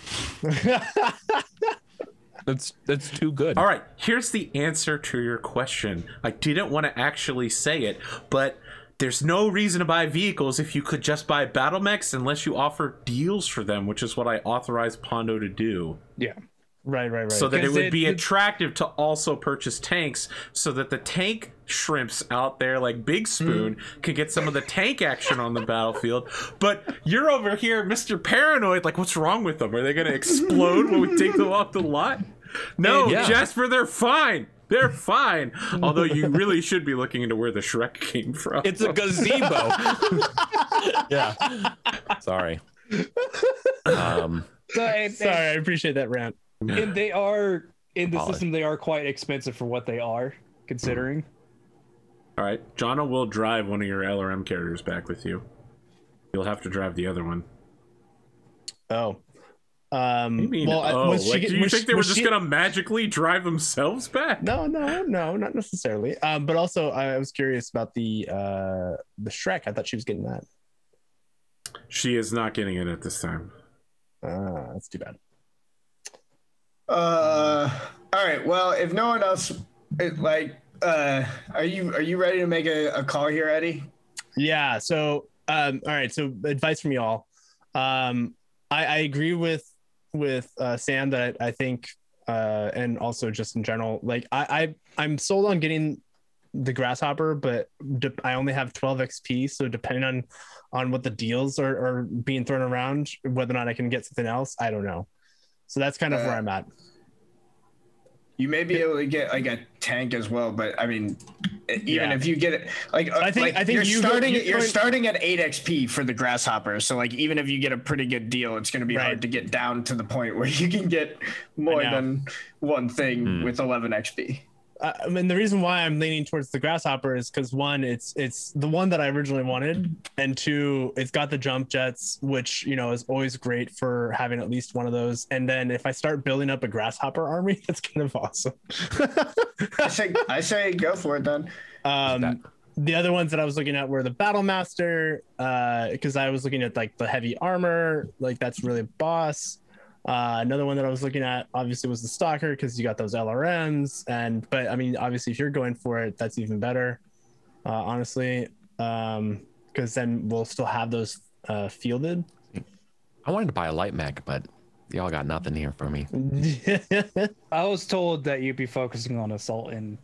That's too good. All right, here's the answer to your question. I didn't want to actually say it, but there's no reason to buy vehicles if you could just buy Battlemechs unless you offer deals for them, which is what I authorized Pondo to do. Yeah. Right. So that it would be attractive to also purchase tanks so that the tank shrimps out there like Big Spoon could get some of the tank action on the battlefield. But you're over here, Mr. Paranoid, like, what's wrong with them? Are they going to explode when we take them off the lot? No, yeah. Jasper, they're fine. They're fine. Although you really should be looking into where the Shrek came from. It's a gazebo. Yeah. Sorry. Sorry, I appreciate that rant. And they are in the system. They are quite expensive for what they are, considering. All right, Jonna will drive one of your LRM carriers back with you. You'll have to drive the other one. Oh. Do you think they were just gonna magically drive themselves back? No, not necessarily. But also, I was curious about the Shrek. I thought she was getting that. She is not getting it at this time. That's too bad. All right. Well, if no one else, are you ready to make a call here, Eddie? Yeah. So, all right. So, advice from y'all. I agree with Sam that I think, and also just in general, like I'm sold on getting the grasshopper, but I only have 12 XP. So depending on what the deals are being thrown around, whether or not I can get something else, I don't know. So that's kind of where I'm at. You may be able to get like a tank as well, but I mean, even if you get it, I think you're starting at 8 XP for the grasshopper. So like, even if you get a pretty good deal, it's going to be hard to get down to the point where you can get more than one thing with 11 XP. I mean, the reason why I'm leaning towards the grasshopper is because 1, it's the one that I originally wanted, and 2, it's got the jump jets, which is always great for having at least one of those. And then if I start building up a grasshopper army, that's kind of awesome. I say go for it then. The other ones that I was looking at were the Battlemaster, because I was looking at like the heavy armor, like that's really a boss. Another one that I was looking at obviously was the Stalker, because you got those LRMs, but I mean, obviously if you're going for it, that's even better, honestly, because then we'll still have those fielded. I wanted to buy a light mech, but y'all got nothing here for me. I was told that you'd be focusing on assault and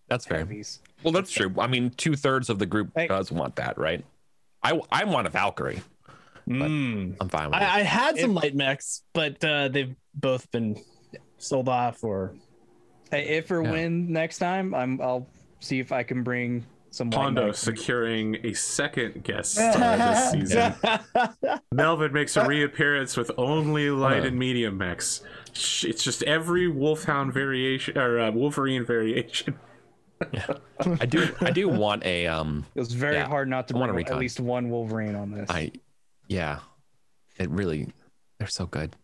that's fair. Heavies. Well, that's true. I mean, 2/3 of the group does want that, right? I want a Valkyrie. I'm fine with it. I had some light mechs, but they've both been sold off. Or if or when next time, I'll see if I can bring some Pondo securing a second guest star this season. Melvin makes a reappearance with only light and medium mechs. It's just every Wolfhound variation or Wolverine variation. Yeah. I do want a It was very hard not to bring at least one Wolverine on this. they're so good.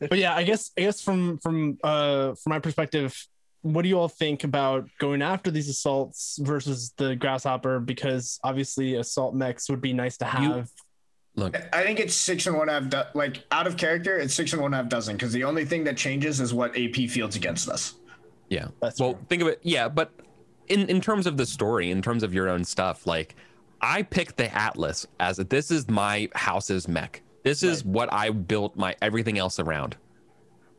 But yeah, I guess from my perspective, what do you all think about going after these assaults versus the grasshopper? Because obviously assault mechs would be nice to have. Look, I think it's 6 and 1/2. Like out of character, it's 6 and 1/2 dozen because the only thing that changes is what AP fields against us. Yeah, well, think of it. Yeah, but in terms of the story, in terms of your own stuff, like I picked the Atlas as this is my house's mech. This is what I built my everything else around.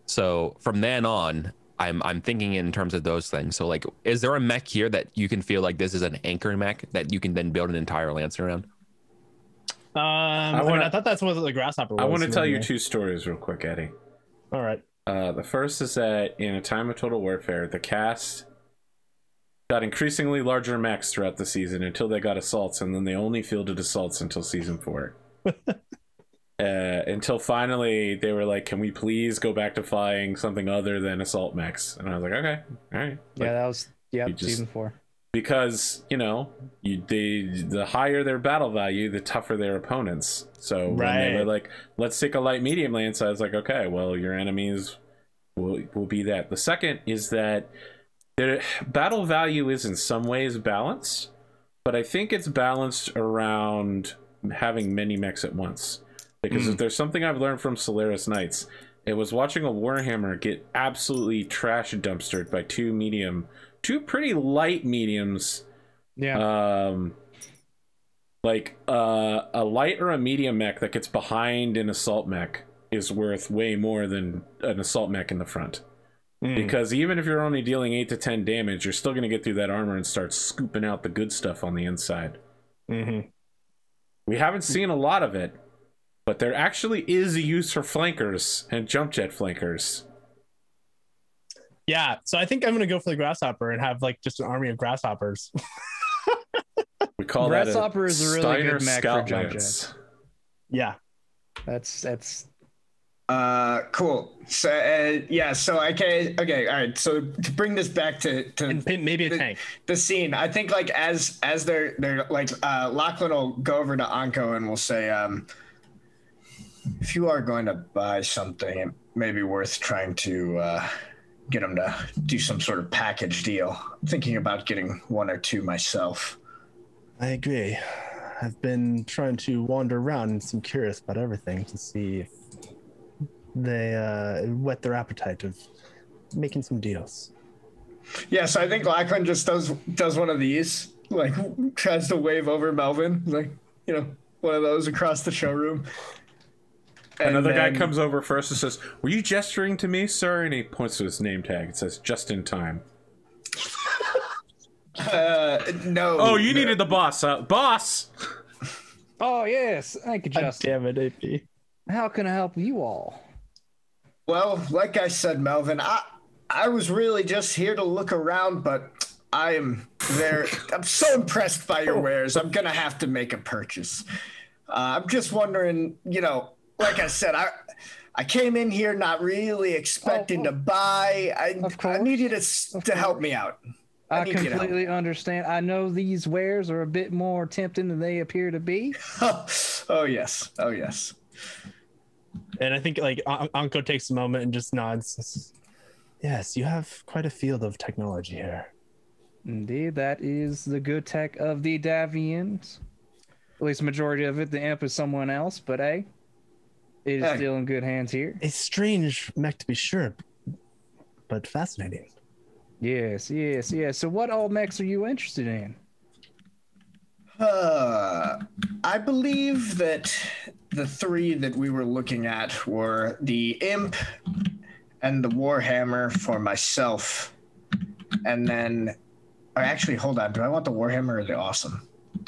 So from then on, I'm thinking in terms of those things. So like, is there a mech here that you can feel like this is an anchor mech that you can then build an entire lance around? I thought that's what the grasshopper was. I want to tell you 2 stories real quick, Eddie. All right. The first is that in A Time of Total Warfare, the cast got increasingly larger mechs throughout the season until they got assaults, and then they only fielded assaults until season 4. Until finally they were like, can we please go back to flying something other than assault mechs? And I was like, okay, all right. Yeah, like, that was season 4. Because, you know, the higher their battle value, the tougher their opponents. So when they were like, let's take a light medium lance, I was like, okay, well, your enemies will be that. The second is that their battle value is in some ways balanced, but I think it's balanced around having many mechs at once. Because if there's something I've learned from Solaris Knights, it was watching a Warhammer get absolutely trash dumpstered by 2 pretty light mediums. Yeah. Like a light or a medium mech that gets behind an assault mech is worth way more than an assault mech in the front. Because even if you're only dealing 8 to 10 damage, you're still going to get through that armor and start scooping out the good stuff on the inside. We haven't seen a lot of it, but there actually is a use for flankers and jump jet flankers. Yeah, so I think I'm gonna go for the grasshopper and have like just an army of grasshoppers. We call grasshopper that is a really Steiner good mech for jump jets. Yeah, that's cool. So yeah, so okay, all right. So to bring this back to and maybe a tank. The scene, I think like as they're like Lachlan will go over to Anko and will say, if you are going to buy something, it may be worth trying to get them to do some sort of package deal. I'm thinking about getting 1 or 2 myself. I agree. I've been trying to wander around and seem curious about everything to see if they whet their appetite of making some deals. Yeah, so I think Lachlan just does one of these, like tries to wave over Melvin, like, you know, one of those across the showroom. Another guy comes over first and says, "Were you gesturing to me, sir?" And he points to his name tag. It says, "Just in time." No. Oh, you needed the boss. Boss! Oh, yes. Thank you, Justin. Damn it, AP. How can I help you all? Well, like I said, Melvin, I was really just here to look around, but I'm so impressed by your wares. I'm going to have to make a purchase. I'm just wondering, you know, like I said, I came in here not really expecting to buy. I need you to help me out. I completely understand. I know these wares are a bit more tempting than they appear to be. Oh yes. Oh yes. And I think like Anko takes a moment and just nods. Yes, you have quite a field of technology here. Indeed, that is the good tech of the Davians. At least the majority of it. The imp is someone else, but hey, it is still in good hands here. A strange mech to be sure, but fascinating. Yes. So what all mechs are you interested in? I believe that the 3 that we were looking at were the Imp and the Warhammer for myself. And then, actually, hold on. Do I want the Warhammer or the Awesome?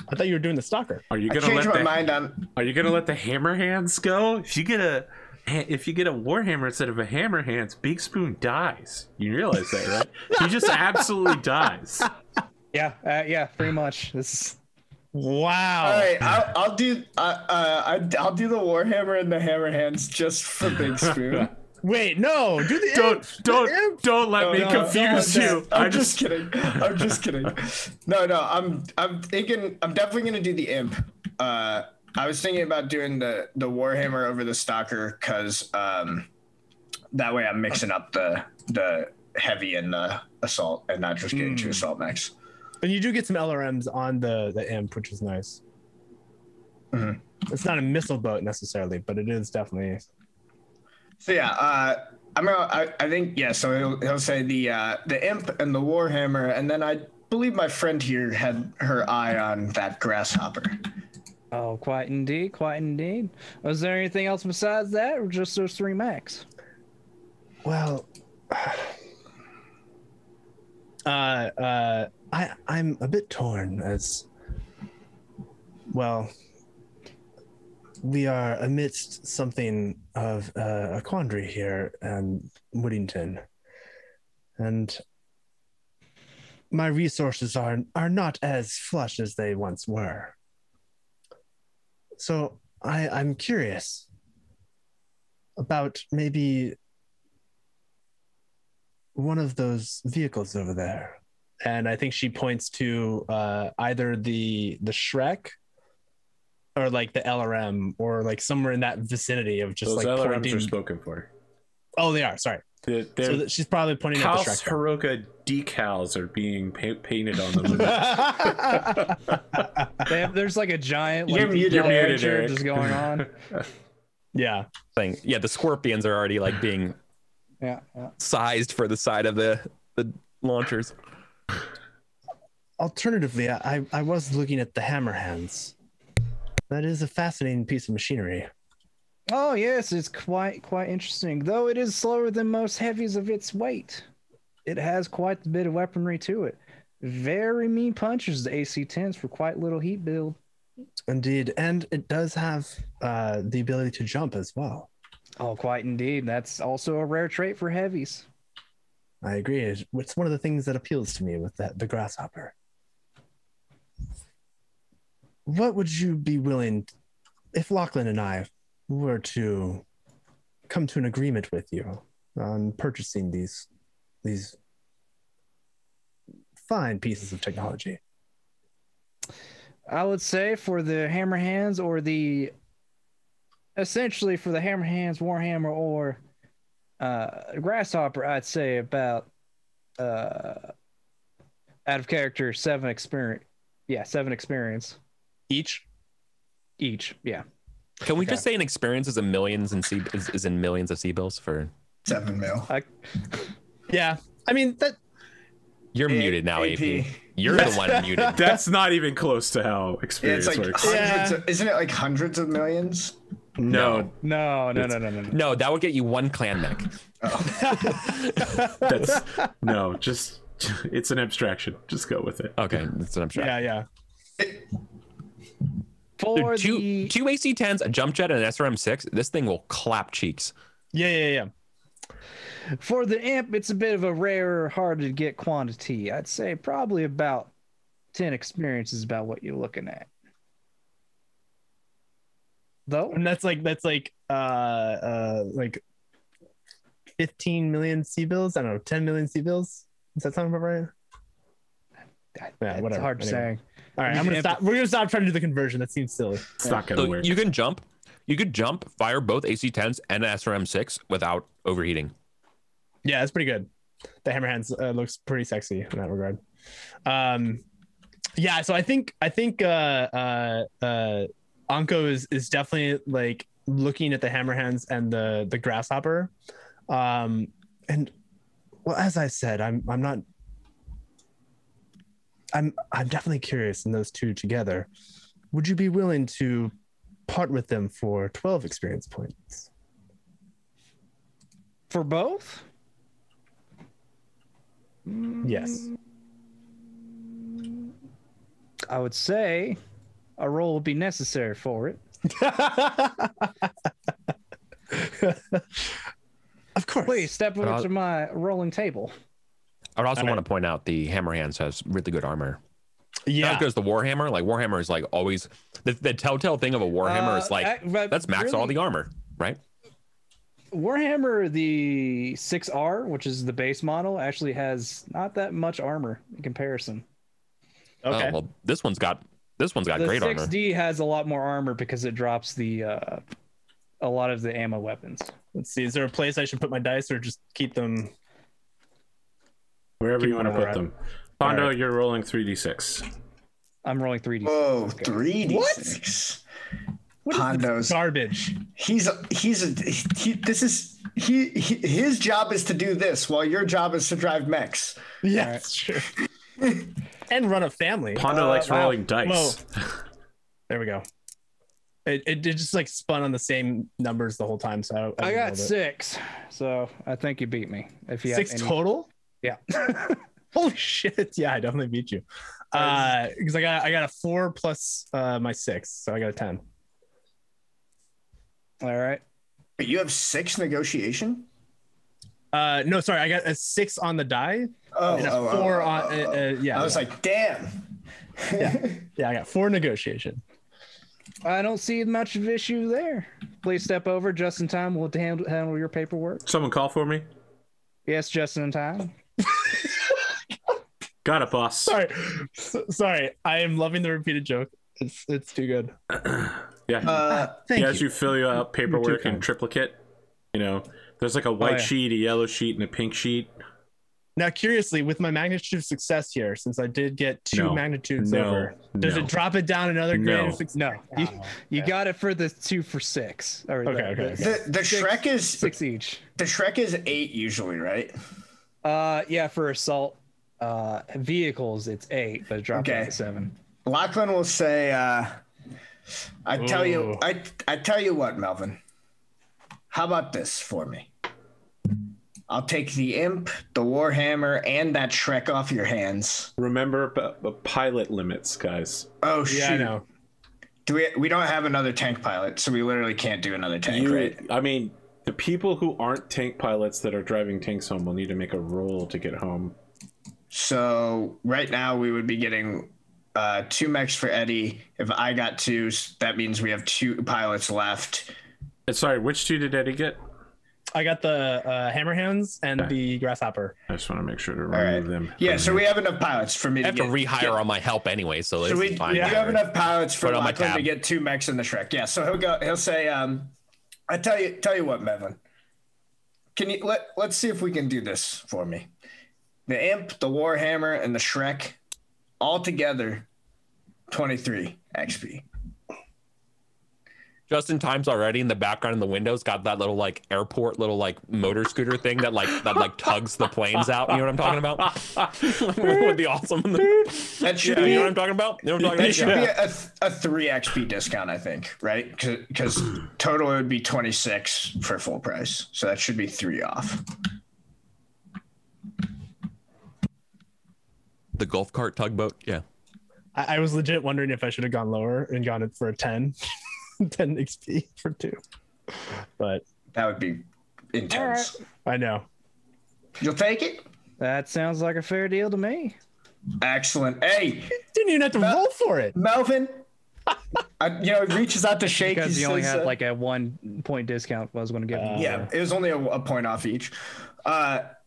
I thought you were doing the Stalker. Are you gonna change my mind on? Are you gonna let the hammer hands go? If you get a Warhammer instead of a hammer hands, Big Spoon dies. You realize that, right? He just absolutely dies. Yeah, pretty much. Wow. All right, I'll do the Warhammer and the hammer hands just for Big Spoon. Wait, no, do the don't let me confuse you. I'm just kidding. No, I'm thinking I'm definitely gonna do the imp. I was thinking about doing the Warhammer over the Stalker because that way I'm mixing up the heavy and the assault and not just getting 2 assault mechs. And you do get some LRMs on the imp, which is nice. Mm-hmm. It's not a missile boat necessarily, but it is definitely. So yeah, I think So he'll say the imp and the Warhammer, and then I believe my friend here had her eye on that grasshopper. Oh, quite indeed, quite indeed. Was there anything else besides that, or just those 3 mechs? Well, I'm a bit torn as well. We are amidst something of a quandary here in Woodington, and my resources are not as flush as they once were. So I'm curious about maybe one of those vehicles over there. And I think she points to either the Shrek or like the LRM or like somewhere in that vicinity of just those like LRMs pointing. are spoken for. Oh, they are. Sorry. So she's probably pointing at the House Shrek. Haruka decals are being painted on them. There's like a giant like, You're muted, Eric. just going on. Yeah. Thing. Yeah, the scorpions are already like being sized for the side of the launchers. Alternatively, I was looking at the hammerhands. That is a fascinating piece of machinery. Oh yes, it's quite interesting. Though it is slower than most heavies of its weight, it has quite a bit of weaponry to it. Very mean punches. The AC-10s for quite little heat build. Indeed, and it does have the ability to jump as well. Oh, quite indeed. That's also a rare trait for heavies. I agree. It's one of the things that appeals to me with the grasshopper. What would you be willing, if Lachlan and I were to come to an agreement with you on purchasing these fine pieces of technology? I would say for the hammerhands essentially for the hammerhands, Warhammer, or grasshopper, I'd say about out of character 7 experience. Yeah, 7 experience. Each, yeah. Can we just say an experience is in millions of C bills for 7 mil? Yeah, I mean that. You're muted now, AP. You're the one muted. That's not even close to how experience works. Isn't it like hundreds of millions? No. No. No, that would get you 1 clan mech. Oh. It's an abstraction. Just go with it. Okay, it's an abstraction. Yeah. For two AC-10s, a jump jet, and an SRM-6, this thing will clap cheeks. Yeah. For the imp, it's a bit of a rare, hard to get quantity. I'd say probably about 10 experience is about what you're looking at. Though, and that's like 15 million C-bills. I don't know, 10 million C-bills. Does that sound about right? Yeah, whatever. It's hard to say. All right, I'm gonna stop. We're gonna stop trying to do the conversion. That seems silly. It's not gonna work. You can jump. You could jump, fire both AC-10s and an SRM-6 without overheating. Yeah, that's pretty good. The hammerhands looks pretty sexy in that regard. Yeah, so I think Anko is definitely like looking at the hammerhands and the grasshopper. And well, as I said, I'm definitely curious in those two together. Would you be willing to part with them for 12 experience points? For both? Yes. I would say a roll would be necessary for it. Of course. Please step over to my rolling table. I would also want to point out the Hammerhands has really good armor. Yeah, not because the Warhammer, like Warhammer is like always the telltale thing of a Warhammer is like let's max all the armor, right? Warhammer, the 6R, which is the base model, actually has not that much armor in comparison. Okay. Oh, well, this one's got This one's got the great 6D armor. has a lot more armor because it drops the a lot of the ammo weapons. Let's see. Is there a place I should put my dice, or just keep them wherever you want to put right. them? Pondo, right. You're rolling 3d6. I'm rolling 3D. Whoa, 3d6. What Pondo's garbage. his job is to do this while your job is to drive mechs. Yeah, that's true. And run a family. Pondo likes rolling dice. Whoa. There we go. It just like spun on the same numbers the whole time. So I got 6, so I think you beat me. If you 6 have any... total? Yeah. Holy shit! Yeah, I definitely beat you. Because I got a 4 plus my 6, so I got a 10. All right. But you have 6 negotiation? No, sorry, I got a 6 on the die. And a 4 on. Yeah. I was like, damn. Yeah, I got 4 negotiation. I don't see much of an issue there. Please step over just in time. We'll handle your paperwork. Someone call for me. Yes, just in time. Got it, boss. Sorry. I am loving the repeated joke. It's too good. Yeah. Thank you. As you fill out paperwork in triplicate, there's like a white sheet, a yellow sheet, and a pink sheet. Now, curiously, with my magnitude of success here, since I did get 2 magnitudes over, does it drop it down another grade? No. You got it for the 2 for 6. Okay. The Shrek is 6 each. The Shrek is 8 usually, right? Yeah, for assault vehicles, it's 8, but it dropped down to 7. Lachlan will say, I tell you what, Melvin. How about this for me? I'll take the imp, the warhammer, and that Shrek off your hands. Remember the pilot limits, guys. Oh shoot! Yeah, I know. We don't have another tank pilot, so we literally can't do another tank, right? I mean, the people who aren't tank pilots that are driving tanks home will need to make a roll to get home. So right now we would be getting 2 mechs for Eddie. If I got 2, that means we have 2 pilots left. Sorry, which 2 did Eddie get? I got the hammer hands and the grasshopper. I just want to make sure to remove them. Yeah, so we have enough pilots for me to I have to rehire all my help anyway, so it's fine. You have enough pilots for Put on my Lachlan tab. to get 2 mechs in the Shrek. Yeah, so he'll say, I tell you what, Melvin. Can you let's see if we can do this for me. The imp, the warhammer, and the Shrek, all together, 23 XP. Just in time's already in the background in the windows got that little like airport little like motor scooter thing that tugs the planes out. You know what I'm talking about? Would be awesome. That should be. You know what I'm talking about? You know what I'm talking That should be a 3 XP discount, I think, right? Because total it would be 26 for full price, so that should be 3 off. The golf cart tugboat, yeah. I was legit wondering if I should have gone lower and gone it for a 10. 10 XP for 2, but that would be intense. I know. You'll take it? That sounds like a fair deal to me. Excellent. Hey, didn't even have to roll for it, Melvin. Reaches out to shake because he only says, had like a 1 point discount. I was going to give him. Yeah, it was only a point off each.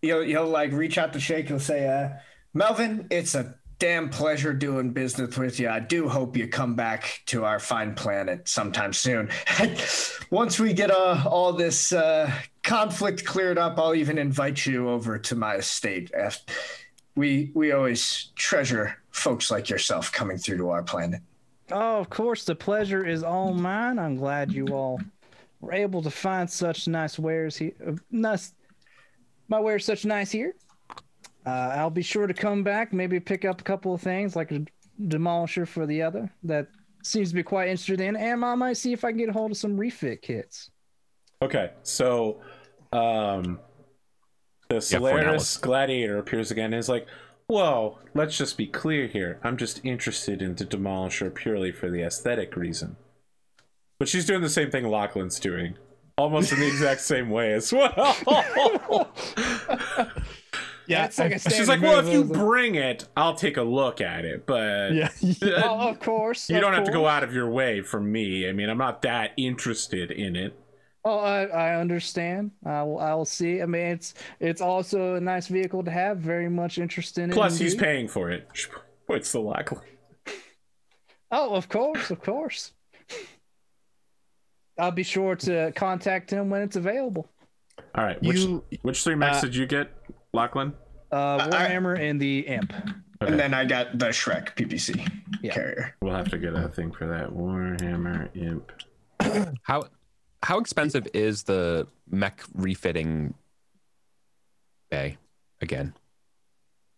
He'll like reach out to shake. He'll say, Melvin, it's a damn pleasure doing business with you. I do hope you come back to our fine planet sometime soon. Once we get all this conflict cleared up, I'll even invite you over to my estate. We always treasure folks like yourself coming through to our planet. Oh, of course, the pleasure is all mine. I'm glad you all were able to find such nice wares here. My wares such nice here. I'll be sure to come back, maybe pick up a couple of things like a demolisher for the other that seems to be quite interested in, and I might see if I can get a hold of some refit kits. Okay, so the Solaris Gladiator appears again and is like, whoa, let's just be clear here. I'm just interested in the demolisher purely for the aesthetic reason. But she's doing the same thing Lachlan's doing, almost in the exact same way as well. Yeah, it's like she's like, well, if you bring it, I'll take a look at it. But of course, you don't have to go out of your way for me. I mean, I'm not that interested in it. Oh, I understand. I will see. I mean, it's also a nice vehicle to have. Very much interested in it. Plus, he's paying for it. What's the Lachlan? Oh, of course. I'll be sure to contact him when it's available. All right. Which 3 mechs did you get, Lachlan? Warhammer and the Imp. Okay. And then I got the Shrek PPC carrier. We'll have to get a thing for that. Warhammer Imp. How expensive is the mech refitting bay again?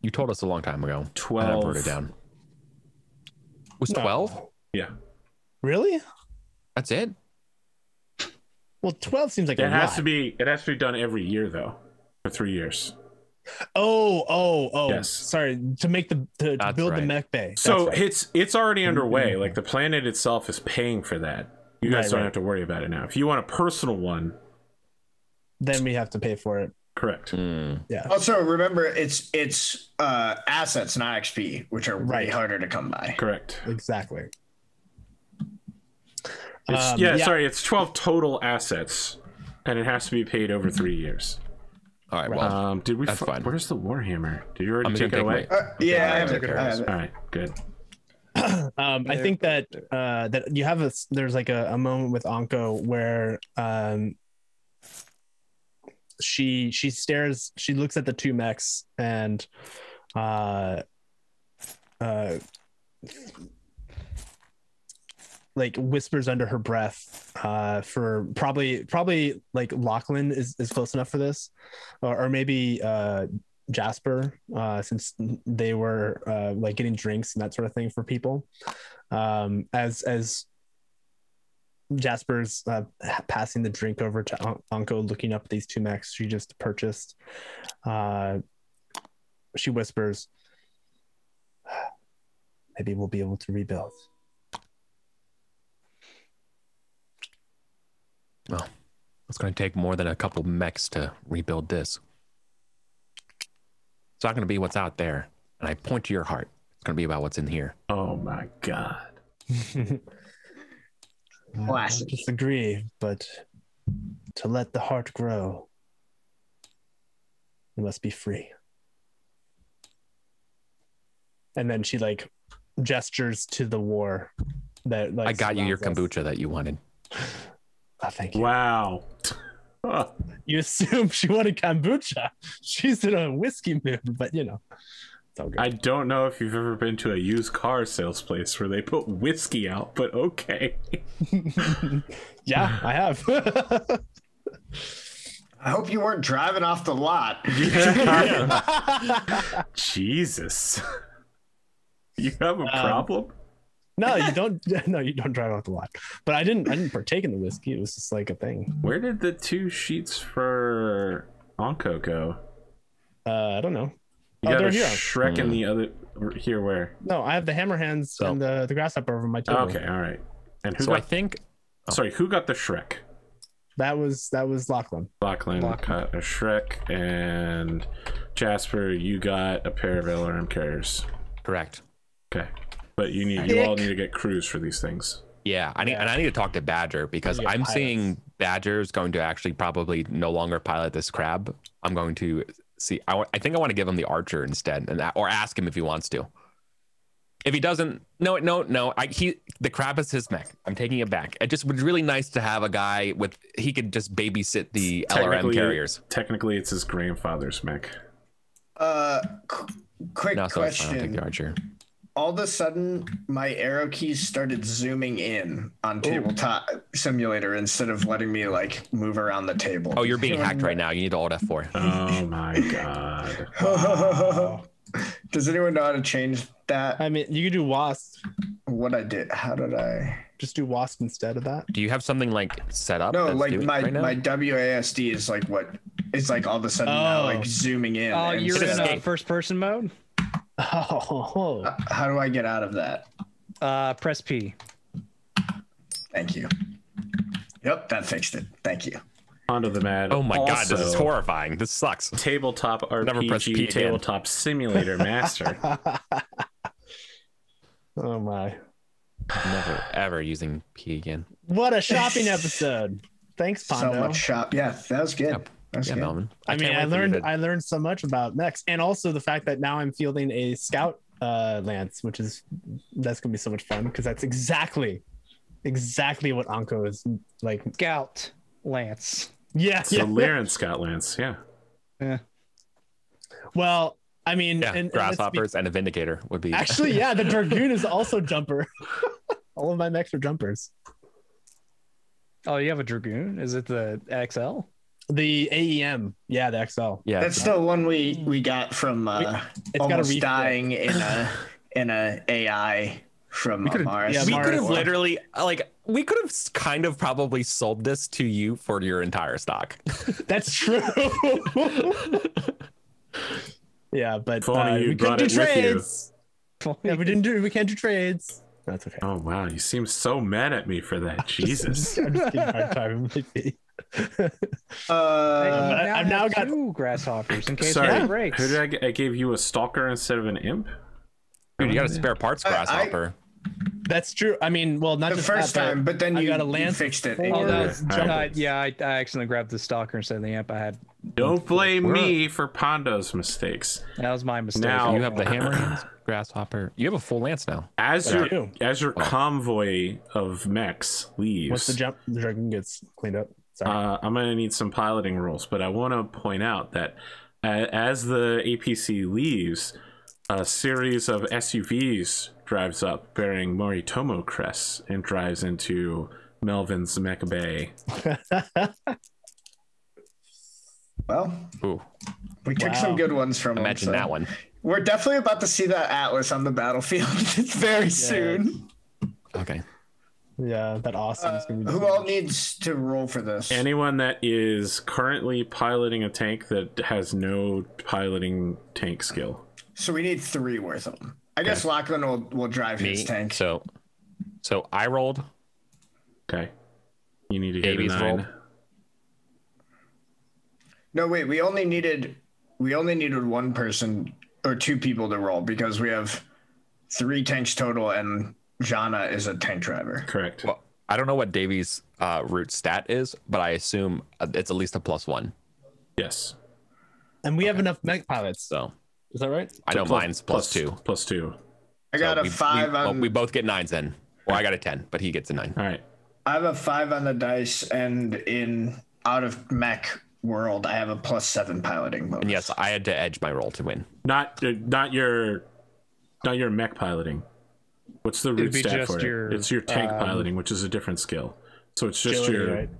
You told us a long time ago. 12. And I wrote it down. Was 12? Yeah. Really? That's it? Well, 12 seems like it has to be done every year though, for 3 years. Oh. Yes. Sorry, to make to build the mech bay. So it's already underway. Like the planet itself is paying for that. You guys don't have to worry about it now. If you want a personal one, then we have to pay for it. Correct. Yeah. Also, remember it's assets, not XP, which are way harder to come by. Correct. Exactly. Sorry, it's 12 total assets, and it has to be paid over 3 years. All right. Well, did we? Where's the Warhammer? Did you already take it away? Yeah, I have it. All right. Good. I think that that you have there's like a moment with Anko where she looks at the 2 mechs and like whispers under her breath for probably like Lachlan is close enough for this, or maybe Jasper, since they were like getting drinks and that sort of thing for people. As Jasper's passing the drink over to Anko, looking up these 2 mechs she just purchased, she whispers, maybe we'll be able to rebuild. Well, it's going to take more than a couple mechs to rebuild this. It's not going to be what's out there. And I point to your heart. It's going to be about what's in here. Oh my God. I disagree, but to let the heart grow, you must be free. And then she like gestures to the war that like I got you your kombucha that you wanted. Oh, thank you. Wow. You assume she wanted kombucha. She's in a whiskey mood, but you know, it's all good. I don't know if you've ever been to a used car sales place where they put whiskey out, but okay. Yeah, I have. I hope you weren't driving off the lot. Jesus. You have a problem? No, you don't. No, you don't drive off the lot. But I didn't partake in the whiskey. It was just like a thing. Where did the 2 sheets for Anko go? I don't know. You got a Shrek in the other here. Where? No, I have the hammer hands and the grasshopper over my table. Okay, all right. And who? So I think. Sorry, who got the Shrek? That was Lachlan. Lachlan got a Shrek, and Jasper, you got a pair of LRM carriers. Correct. Okay. But you all need to get crews for these things. Yeah, I need to talk to Badger because I'm seeing Badger's going to actually probably no longer pilot this crab. I'm going to see. I think I want to give him the archer instead, or ask him if he wants to. If he doesn't, no. The crab is his mech. I'm taking it back. It just was really nice to have a guy he could just babysit the LRM carriers. Technically, it's his grandfather's mech. Quick question. Take the archer. All of a sudden, my arrow keys started zooming in on Tabletop Simulator instead of letting me like move around the table. Oh, you're being hacked right now. You need to Alt F4. Oh my God. Wow. Does anyone know how to change that? I mean, you could do WASP. What I did? How did I? Just do WASP instead of that. Do you have something like set up? No, like my WASD is like what? It's like all of a sudden now, like zooming in. Oh, you're in first person mode. Oh. How do I get out of that? Press P. Thank you. Yep, that fixed it. Thank you. Onto the mad. Oh my God, this is horrifying. This sucks. Tabletop RPG, Tabletop Simulator Master. Oh my. Never ever using P again. What a shopping episode. Thanks, Pondo. So much shop. Yeah, that was good. Yep. That's Melvin. I learned so much about mechs, and also the fact that now I'm fielding a scout lance, that's gonna be so much fun because that's exactly what Anko is like. Scout lance. Yeah, so Lyran Scout Lance, yeah. Well, I mean, yeah, and grasshoppers and a vindicator would be actually, yeah. The Dragoon is also jumper. All of my mechs are jumpers. Oh, you have a Dragoon? Is it the XL? The AEM, yeah, the XL. Yeah, that's the one we got from almost dying in a AI from Mars. Yeah, we could have literally we could have kind of probably sold this to you for your entire stock. That's true. Yeah, but we couldn't do trades. Yeah, we can't do trades. That's okay. Oh wow, you seem so mad at me for that. Jesus. I'm just kidding. Hard time. I've now got 2 grasshoppers in case it breaks. Who did I gave you a stalker instead of an imp? Dude, you got a spare parts grasshopper. That's true. I mean, well, not the just first that, time, but then you got a lance. Fixed it. Oh, I accidentally grabbed the stalker instead of the amp. I had. Don't blame me for Pondo's mistakes. That was my mistake. Now you have the hammer hands, grasshopper. You have a full lance now. As your convoy of mechs leaves, once the dragon gets cleaned up. I'm gonna need some piloting rules, but I want to point out that as the APC leaves, a series of SUVs drives up bearing Moritomo crests and drives into Melvin's Mech Bay. Well, ooh, we took some good ones from Imagine him, so that one. We're definitely about to see that Atlas on the battlefield very soon. Okay. Yeah, that awesome. Who all needs to roll for this? Anyone that is currently piloting a tank that has no piloting tank skill. So we need 3 worth of them. I guess Lachlan will drive his tank. So I rolled. Okay. You need to get a 9. Rolled. No, wait. We only needed 1 person or 2 people to roll because we have 3 tanks total, and Jana is a tank driver. Correct. Well, I don't know what Davy's root stat is, but I assume it's at least a +1. Yes. And we have enough mech pilots. So is that right? I know mine's +2. +2. I got a 5 on. We both get 9s then. Or I got a 10, but he gets a 9. All right. I have a 5 on the dice, and in out of mech world, I have a +7 piloting bonus. And yes, I had to edge my roll to win. Not your mech piloting. What's the root stat for it? It's your tank piloting, which is a different skill. So it's just your right?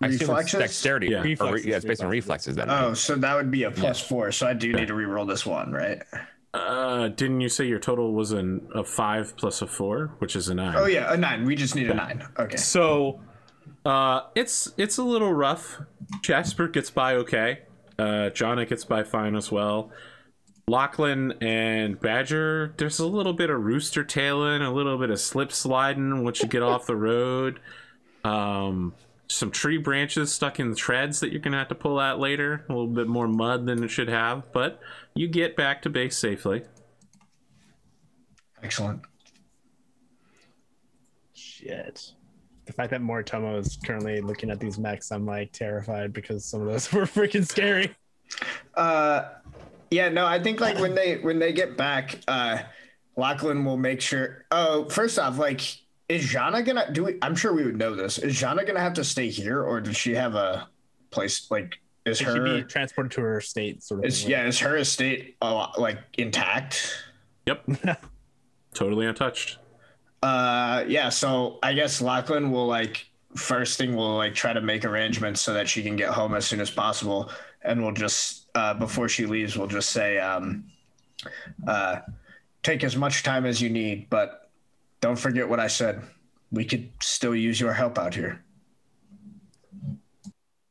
reflexes. Dexterity. Yeah. It's based on reflexes. Then. Oh, so that would be a +4. So I do need to re-roll this one, right? Didn't you say your total was a 5 plus a 4, which is a 9? Oh yeah, a 9. We just need a 9. Okay. So, it's a little rough. Jasper gets by okay. Jonna gets by fine as well. Lachlan and Badger, there's a little bit of rooster tailing, a little bit of slip sliding once you get off the road. Some tree branches stuck in the treads that you're gonna have to pull out later. A little bit more mud than it should have, but you get back to base safely. Excellent. Shit. The fact that Moritomo is currently looking at these mechs, I'm like terrified because some of those were freaking scary. Yeah, no, I think like when they get back, Lachlan will make sure. Oh, first off, like, is Jana gonna do it? I'm sure we would know this. Is Jana gonna have to stay here, or does she have a place? Like, is Should her be transported to her estate? Sort of. Is her estate like intact? Yep. Totally untouched. Yeah. So I guess Lachlan will first thing will try to make arrangements so that she can get home as soon as possible, and we'll just before she leaves, we'll just say take as much time as you need, but don't forget what I said. We could still use your help out here.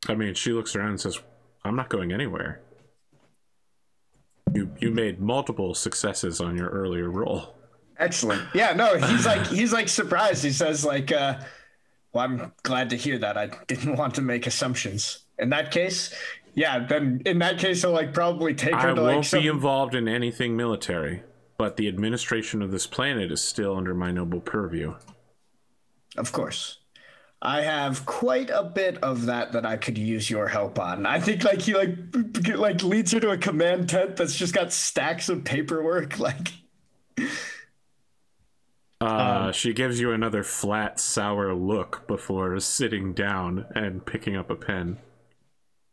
I mean, she looks around and says, I'm not going anywhere. You made multiple successes on your earlier roll. Excellent. Yeah, no, he's like surprised. He says well, I'm glad to hear that. I didn't want to make assumptions. In that case, yeah, then in that case he'll probably take her to I won't be involved in anything military, but the administration of this planet is still under my noble purview. Of course. I have quite a bit of that I could use your help on. I think he leads her to a command tent that's just got stacks of paperwork. She gives you another flat, sour look before sitting down and picking up a pen.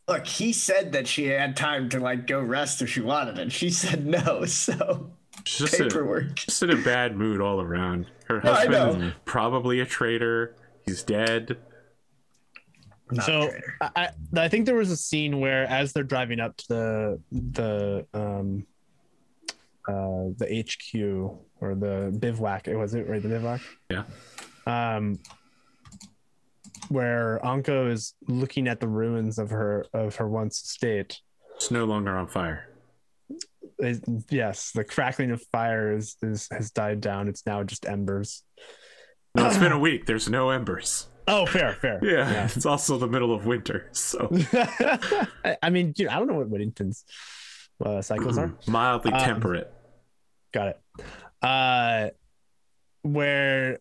Look, he said that she had time to like go rest if she wanted, and she said no. So She's paperwork. Just in a bad mood all around. Her husband is probably a traitor. He's dead. So I think there was a scene where, as they're driving up to the HQ or the bivouac, was it right? The bivouac. Yeah. Where Anko is looking at the ruins of her once estate. It's no longer on fire. Yes, the crackling of fire has died down. It's now just embers. No, it's been a week. There's no embers. Oh, fair. Yeah, it's also the middle of winter, so. I mean, dude, I don't know what Whittington's cycles are. Mildly temperate. Got it. Where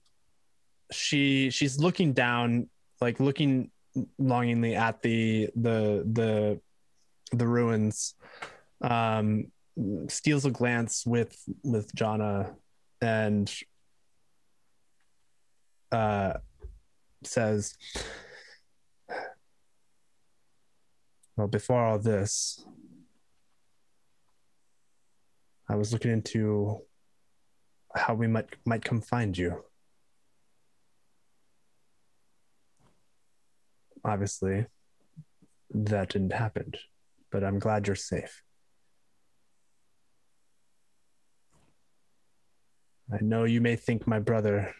she's looking down, like looking longingly at the ruins, steals a glance with Jana, and says, well, before all this, I was looking into how we might come find you. Obviously, that didn't happen, but I'm glad you're safe. I know you may think my brother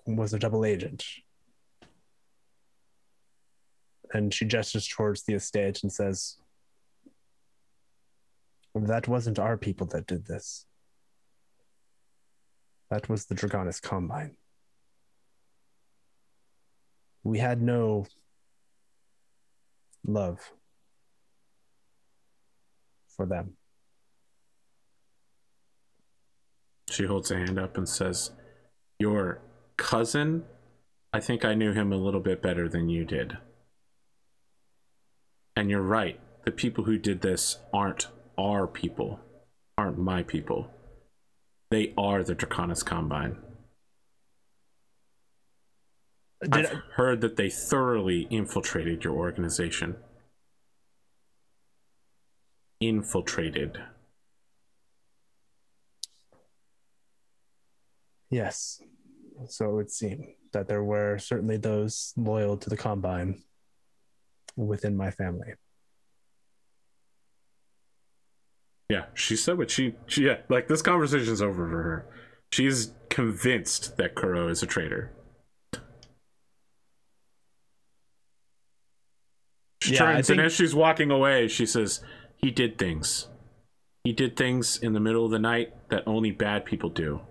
was a double agent. And she gestures towards the estate and says, that wasn't our people that did this. That was the Dragonis Combine. We had no love for them. She holds a hand up and says, your cousin, I think I knew him a little bit better than you did. And you're right. The people who did this aren't our people, aren't my people. They are the Draconis Combine. I've heard that they thoroughly infiltrated your organization. Infiltrated. Yes. So it would seem that there were certainly those loyal to the Combine within my family. Yeah, she said what she yeah, like this conversation's over for her. She's convinced that Kuro is a traitor. She turns, and as she's walking away, she says, he did things. He did things in the middle of the night that only bad people do.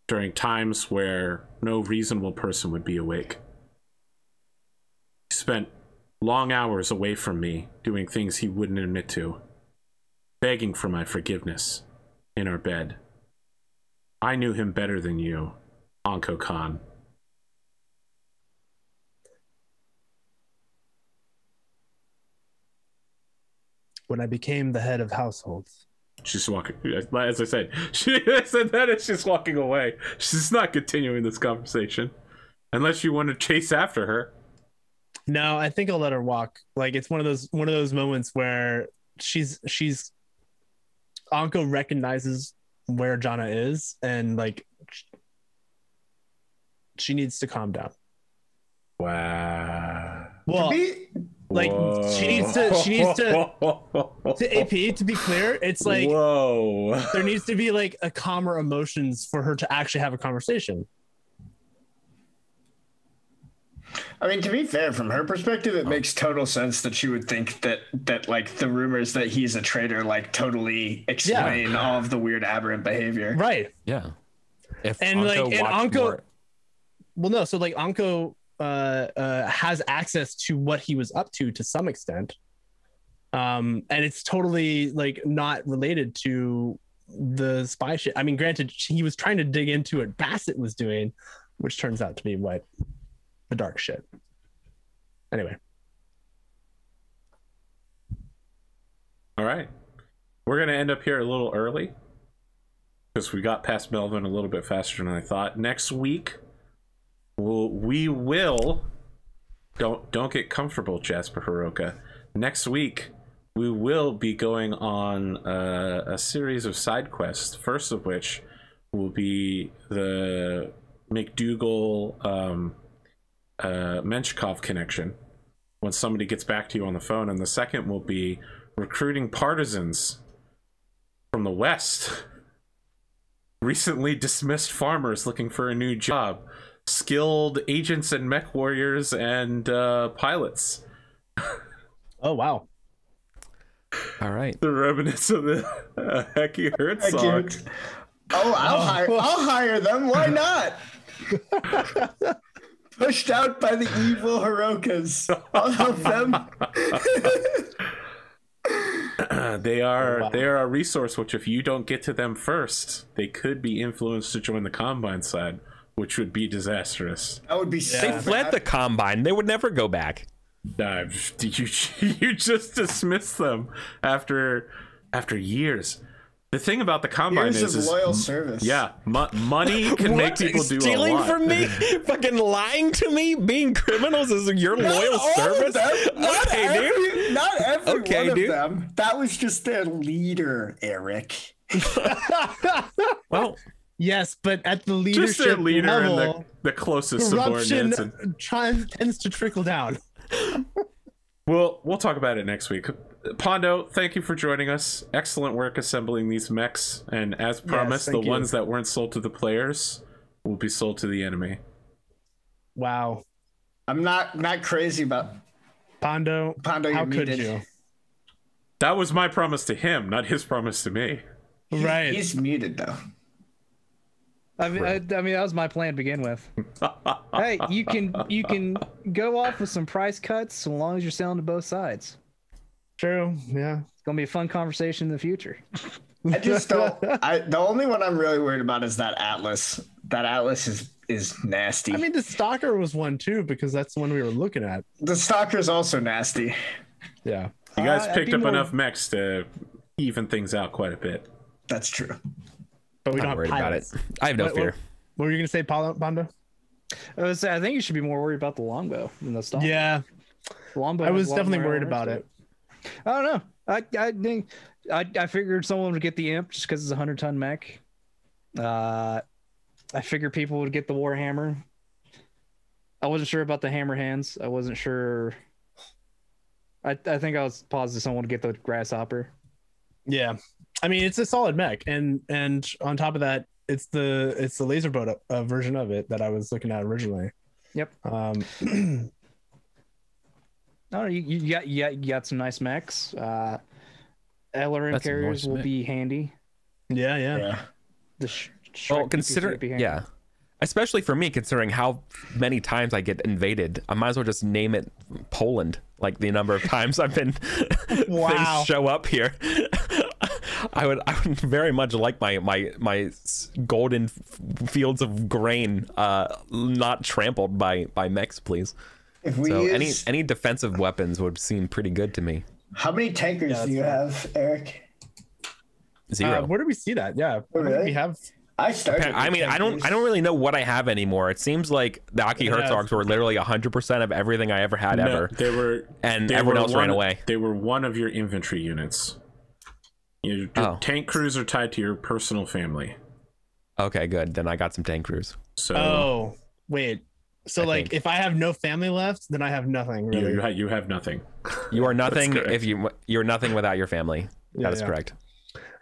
During times where no reasonable person would be awake. He spent long hours away from me doing things he wouldn't admit to. Begging for my forgiveness in our bed. I knew him better than you, Anko Khan. When I became the head of households. She's walking, as I said, she said that as she's walking away. She's not continuing this conversation. Unless you want to chase after her. No, I think I'll let her walk. Like, it's one of those moments where she's Anko recognizes where Jana is, and like she needs to calm down. Wow. Well, like she needs to AP, to be clear, it's like, whoa, there needs to be like a calmer emotions for her to actually have a conversation. I mean, to be fair, from her perspective, it makes total sense that she would think that like the rumors that he's a traitor like totally explain all of the weird aberrant behavior. Right. Yeah. If Anko, well, no, so like Anko has access to what he was up to some extent, and it's totally like not related to the spy shit. I mean, granted, he was trying to dig into what Bassett was doing, which turns out to be what the dark shit. Anyway. All right. we're gonna end up here a little early because we got past Melvin a little bit faster than I thought. Next week, we will don't get comfortable, Jasper Hiroka. Next week, we will be going on a series of side quests. First of which will be the McDougal Menshikov connection when somebody gets back to you on the phone, and the second will be recruiting partisans from the West, recently dismissed farmers looking for a new job, skilled agents and Mechwarriors and pilots. Oh wow! All right, the remnants of the Hecky Herzog. Oh, I'll hire them. Why not? Pushed out by the evil Hirokas. I'll help them. They are a resource which, if you don't get to them first, they could be influenced to join the Combine side, which would be disastrous. That would be They fled the Combine. They would never go back. You just dismissed them after years. The thing about the Combine is loyal service. Yeah, money can make people do stealing a lot. from me, fucking lying to me, being criminals is your loyal service. Not every Okay, one dude. of them. That was just their leader, Eric. Well, yes, but at the leadership Just their leader level, and the closest corruption subordinates. tends to trickle down. We'll talk about it next week. Pondo, thank you for joining us. Excellent work assembling these mechs, and as promised, the ones that weren't sold to the players will be sold to the enemy. Wow. I'm not crazy about Pondo, how could you? That was my promise to him, not his promise to me. Right. He's muted though. I mean, that was my plan to begin with. Hey, you can go off with some price cuts so long as you're selling to both sides. True. Yeah. It's gonna be a fun conversation in the future. I just don't. The only one I'm really worried about is that Atlas. That Atlas is nasty. I mean, the Stalker was one too because that's the one we were looking at. The Stalker's also nasty. Yeah. You guys picked up enough mechs to even things out quite a bit. That's true. But we don't worried have about it. I have no fear. What were you gonna say, Pondo? I think you should be more worried about the longbow than the Stalker. Yeah. The longbow I was has a lot definitely more worried armor about to it. I don't know. I think I figured someone would get the imp just because it's a 100-ton mech. I figured people would get the Warhammer. I wasn't sure about the hammer hands. I wasn't sure. I think I was positive someone would get the grasshopper. Yeah. I mean, it's a solid mech, and on top of that, it's the laser boat version of it that I was looking at originally. Yep. No, you got some nice mechs. LRM carriers will be handy. Yeah. Well, consider especially for me, considering how many times I get invaded, I might as well just name it Poland. Like the number of times I've been things show up here. I would very much like my golden fields of grain not trampled by mechs, please. If we use... any defensive weapons would seem pretty good to me. How many tankers do you have, Eric? 0. Where do we see that? Yeah. Really? We have. I started. I mean, I don't really know what I have anymore. It seems like the Aki Herzogs were literally 100% of everything I ever had ever. Everyone else ran away. They were one of your infantry units. Your tank crews are tied to your personal family. Okay, good. Then I got some tank crews. So wait. So if I have no family left, then I have nothing. Really. You have nothing. You are nothing if you're nothing without your family. That is correct.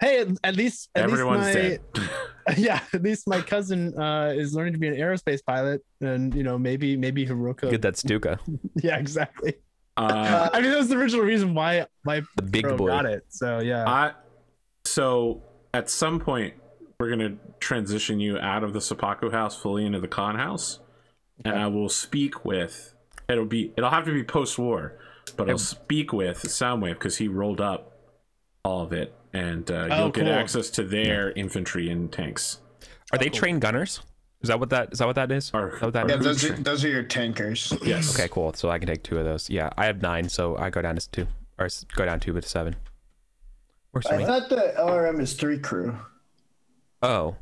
Hey, at least everyone's dead. Yeah, at least my cousin is learning to be an aerospace pilot, and maybe Hiroka. Get that Stuka. Yeah, exactly. I mean, that was the original reason why my the big boy got it. So yeah. So at some point, we're gonna transition you out of the Seppuku house fully into the Khan house. And I will speak with. It'll have to be post-war, but I'll speak with Soundwave because he rolled up all of it, and you'll get access to their infantry and tanks. Are they trained gunners? Is that what that is? Those are your tankers. Yes. Okay, cool. So I can take 2 of those. Yeah, I have 9, so I go down to 2, or go down 2 to 7. I thought the LRM is 3 crew. Oh,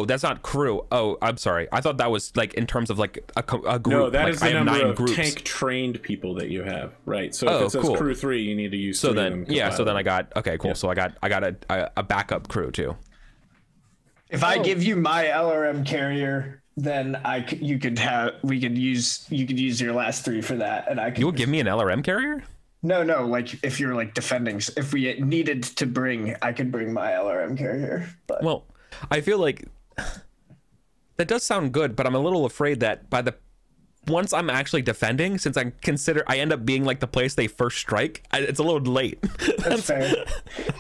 that's not crew. Oh, I'm sorry. I thought that was like in terms of like a group. No, that like, is the number of tank trained people that you have. Right. So if it says crew 3, you need to use 3 then of them. Yeah. So then I got cool. Yeah. So I got a backup crew too. If I give you my LRM carrier, then you could use your last 3 for that, and I could. You will give me an LRM carrier? No, like if you're like defending, if we needed to bring, I could bring my LRM carrier. But. Well, I feel like that does sound good, but I'm a little afraid that once I'm actually defending, since I end up being like the place they first strike, it's a little late. That's fair.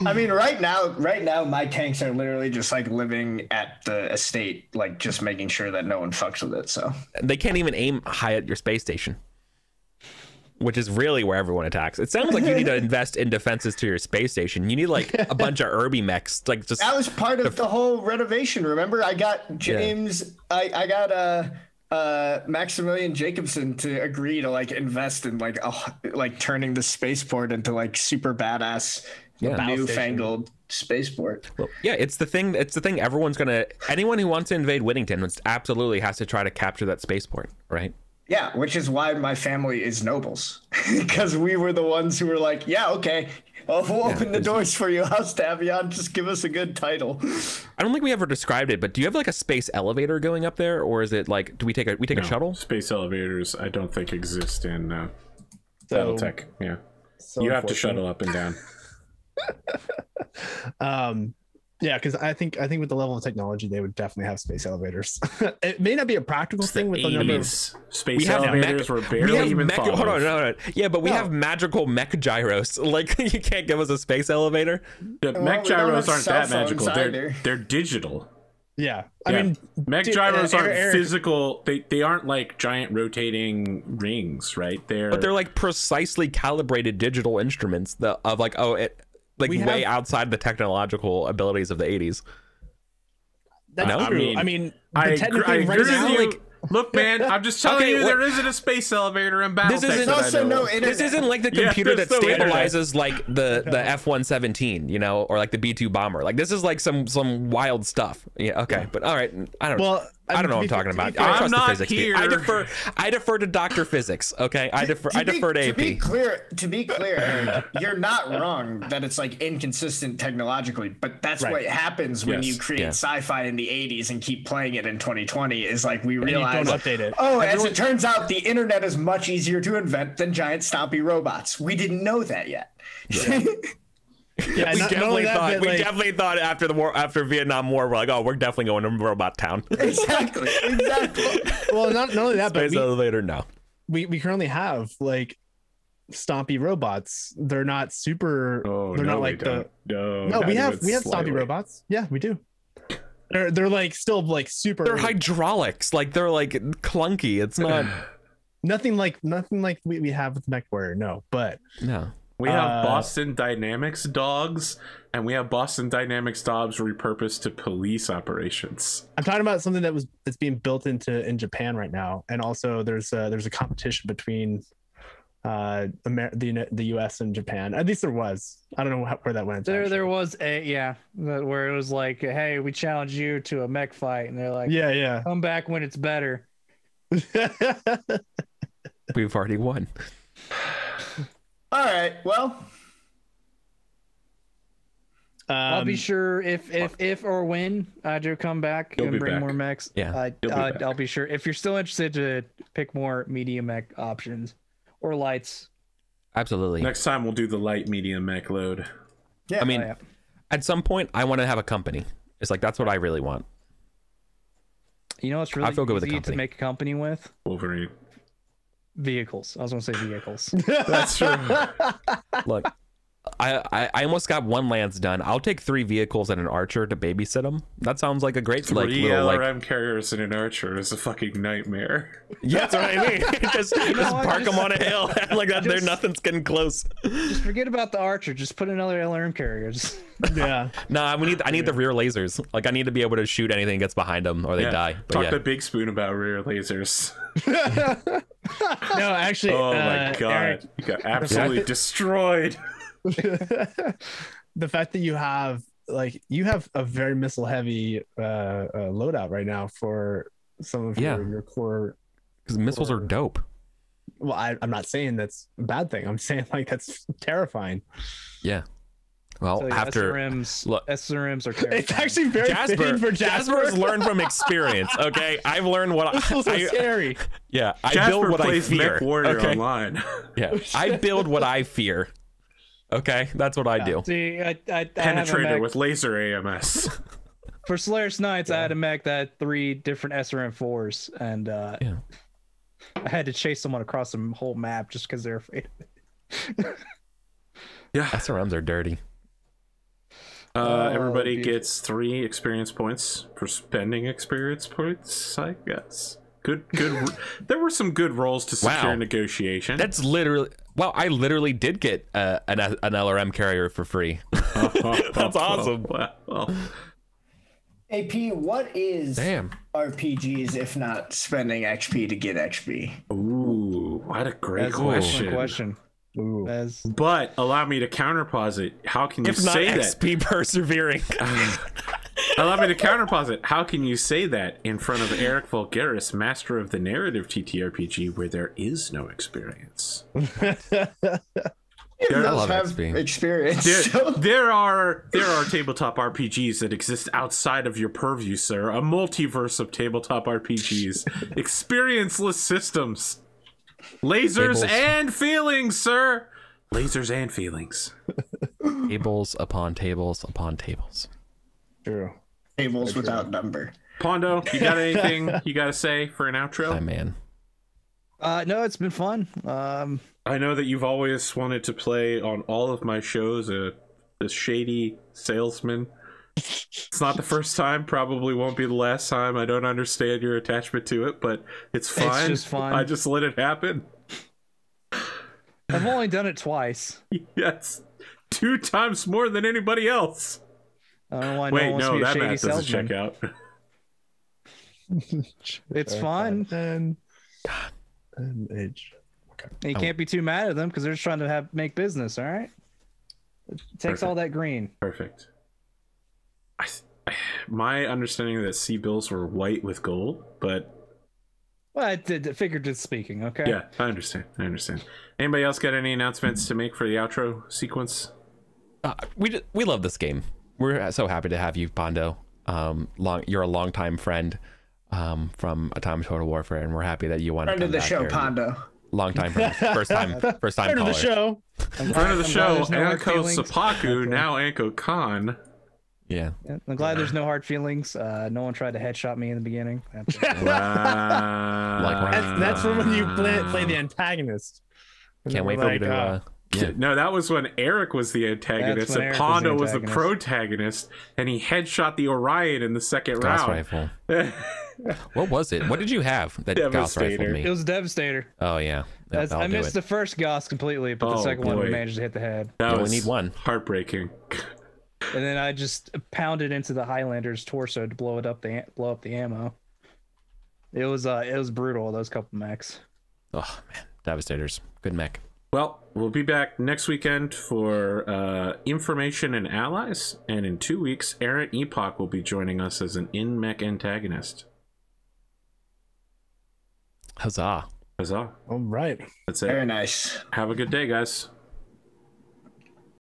I mean, right now, my tanks are literally just like living at the estate, like just making sure that no one fucks with it. So they can't even aim high at your space station, which is really where everyone attacks. It sounds like you need to invest in defenses to your space station. You need like a bunch of Irby mechs. Like just that was part of the whole renovation. Remember, I got James. Yeah. I got Maximilian Jacobson to agree to like invest in like turning the spaceport into like super badass newfangled spaceport. Well, yeah, it's the thing anyone who wants to invade Whittington absolutely has to try to capture that spaceport, right? Yeah, which is why my family is nobles, because we were the ones who were like, yeah, okay, we'll open the doors for you, House Tavion. Just give us a good title. I don't think we ever described it, but do you have like a space elevator going up there, or is it like, do we take a shuttle? Space elevators, I don't think exist in Battletech. Yeah, so you have to shuttle up and down. Yeah, because I think with the level of technology, they would definitely have space elevators. It may not be a practical thing with the number of space elevators were barely even thought of. Hold on. Yeah, but we have magical mech gyros. Like, you can't give us a space elevator. The mech gyros aren't that magical. They're digital. Yeah, I mean, mech gyros aren't physical. They aren't like giant rotating rings, right? But they're like precisely calibrated digital instruments way outside the technological abilities of the 80s. That's true. I mean, I agree with you. Look, man, I'm just telling you, there isn't a space elevator in Battletech. This isn't like the computer that stabilizes like the F-117, you know, or like the B-2 bomber. Like, this is like some wild stuff. Yeah, okay, but all right, I don't know. I don't know what I'm talking about. I trust the physics. I defer to Dr. Physics. Okay, I defer to AP. To be clear, Eric, you're not wrong that it's like inconsistent technologically, but that's what happens when you create sci-fi in the 80s and keep playing it in 2020. Is like we realize, don't update it. As it turns out, the internet is much easier to invent than giant stompy robots. We didn't know that yet. Yeah. Yeah, we definitely thought after Vietnam War, we're like, oh, we're definitely going to Robot Town. Exactly. Well, not only that, but elevator. No, we currently have like stompy robots. They're not super. We have stompy robots. Yeah, we do. They're like still like super. They're hydraulics. Like they're like clunky. It's not nothing like we have with Mechwarrior. No, but no. We have Boston Dynamics dogs, and we have Boston Dynamics dogs repurposed to police operations. I'm talking about something that's being built in Japan right now, and also there's a competition between the U.S. and Japan. At least there was. I don't know where that went. There was where it was like, hey, we challenge you to a mech fight, and they're like, yeah, come back when it's better. We've already won. All right, well, I'll be sure if or when I do come back and bring more mechs. Yeah, I'll be sure. If you're still interested to pick more medium mech options or lights, absolutely. Next time we'll do the light medium mech load. Yeah, I mean, at some point I want to have a company. It's like that's what I really want. You know, it's really easy to make a company with Wolverine. Vehicles. I was gonna say vehicles. That's true. Look, I almost got one lance done. I'll take 3 vehicles and an archer to babysit them. That sounds like a great 3 LRM carriers and an archer is a fucking nightmare. Yeah, that's what I mean. just park them on a hill like that. There, nothing's getting close. Just forget about the archer. Just put another LRM carrier. Yeah. No, I need the rear lasers. Like I need to be able to shoot anything that gets behind them or they die. But talk to Big Spoon about rear lasers. No, actually. Oh my god, Eric, you got absolutely destroyed. The fact that you have a very missile heavy loadout right now for some of your core, because missiles are dope. Well, I'm not saying that's a bad thing. I'm saying like that's terrifying. Yeah. Well, So, after SRMs are terrifying. It's actually very fitting for Jasper. Jasper's learned from experience. Okay, I've learned what Missiles are scary. Yeah, I Jasper build what I plays fear. Mechwarrior Okay? online. Yeah, I build what I fear. Okay, that's what I do. See, I Penetrator with laser AMS. For Slayer's Knights, I had a mech that had 3 different SRM4s, and I had to chase someone across the whole map just because they're afraid of it. Yeah, SRMs are dirty. Everybody gets 3 experience points for spending experience points, I guess. Good. There were some good rolls to secure negotiation. That's literally... Well, I literally did get an LRM carrier for free. That's awesome. Well. AP, what is RPGs if not spending XP to get XP? Ooh, what a great question. Ooh. But allow me to counterposit. How can you If not say XP persevering? Allow me to counterposit. How can you say that in front of EricVulgaris, master of the narrative TTRPG, where there is no experience? He does have experience. There are tabletop RPGs that exist outside of your purview, sir. A multiverse of tabletop RPGs, experienceless systems, lasers and feelings, sir. Lasers and feelings. Tables upon tables upon tables. True. Tables without number. Pondo, you got anything you got to say for an outro? Hi, man. No, it's been fun. I know that you've always wanted to play on all of my shows a shady salesman. It's not the first time, probably won't be the last time. I don't understand your attachment to it, but it's fine. It's just fun. I just let it happen. I've only done it twice. Yes. 2 times more than anybody else. I don't know why Wait, no one no, wants that to be a math shady doesn't salesman. check out. It's fun. And age. Okay. And you can't be too mad at them because they're just trying to make business, all right? It takes all that green. Perfect. My understanding that C-bills were white with gold, but... Well, figuratively speaking, okay? Yeah, I understand. Anybody else got any announcements to make for the outro sequence? We love this game. We're so happy to have you, Pondo. You're a longtime friend from a time of Total Warfare, and we're happy that you want to come Friend of the back show, here. Pondo. Long time friend. First time Friend caller. of the show. Friend of the show, no hard Anko feelings. Sapaku, now Anko Khan. Yeah. I'm glad there's no hard feelings. No one tried to headshot me in the beginning. Wow. That's from when you play the antagonist. Can't wait for you to... yeah. No, that was when Eric was the antagonist and Pondo was the protagonist, and he headshot the Orion in the second Gauss round. rifle. What was it? What did you have that Gauss rifled me? It was Devastator. Oh, yeah. I missed the first Gauss completely, but the second one we managed to hit the head. That You only was need one. Heartbreaking. And then I just pounded into the Highlander's torso to blow up the ammo. It was brutal, those couple mechs. Oh, man. Devastators. Good mech. Well, we'll be back next weekend for Information and Allies, and in 2 weeks, Aaron Epoch will be joining us as an in-mech antagonist. Huzzah. Huzzah. All right. That's it. Very nice. Have a good day, guys.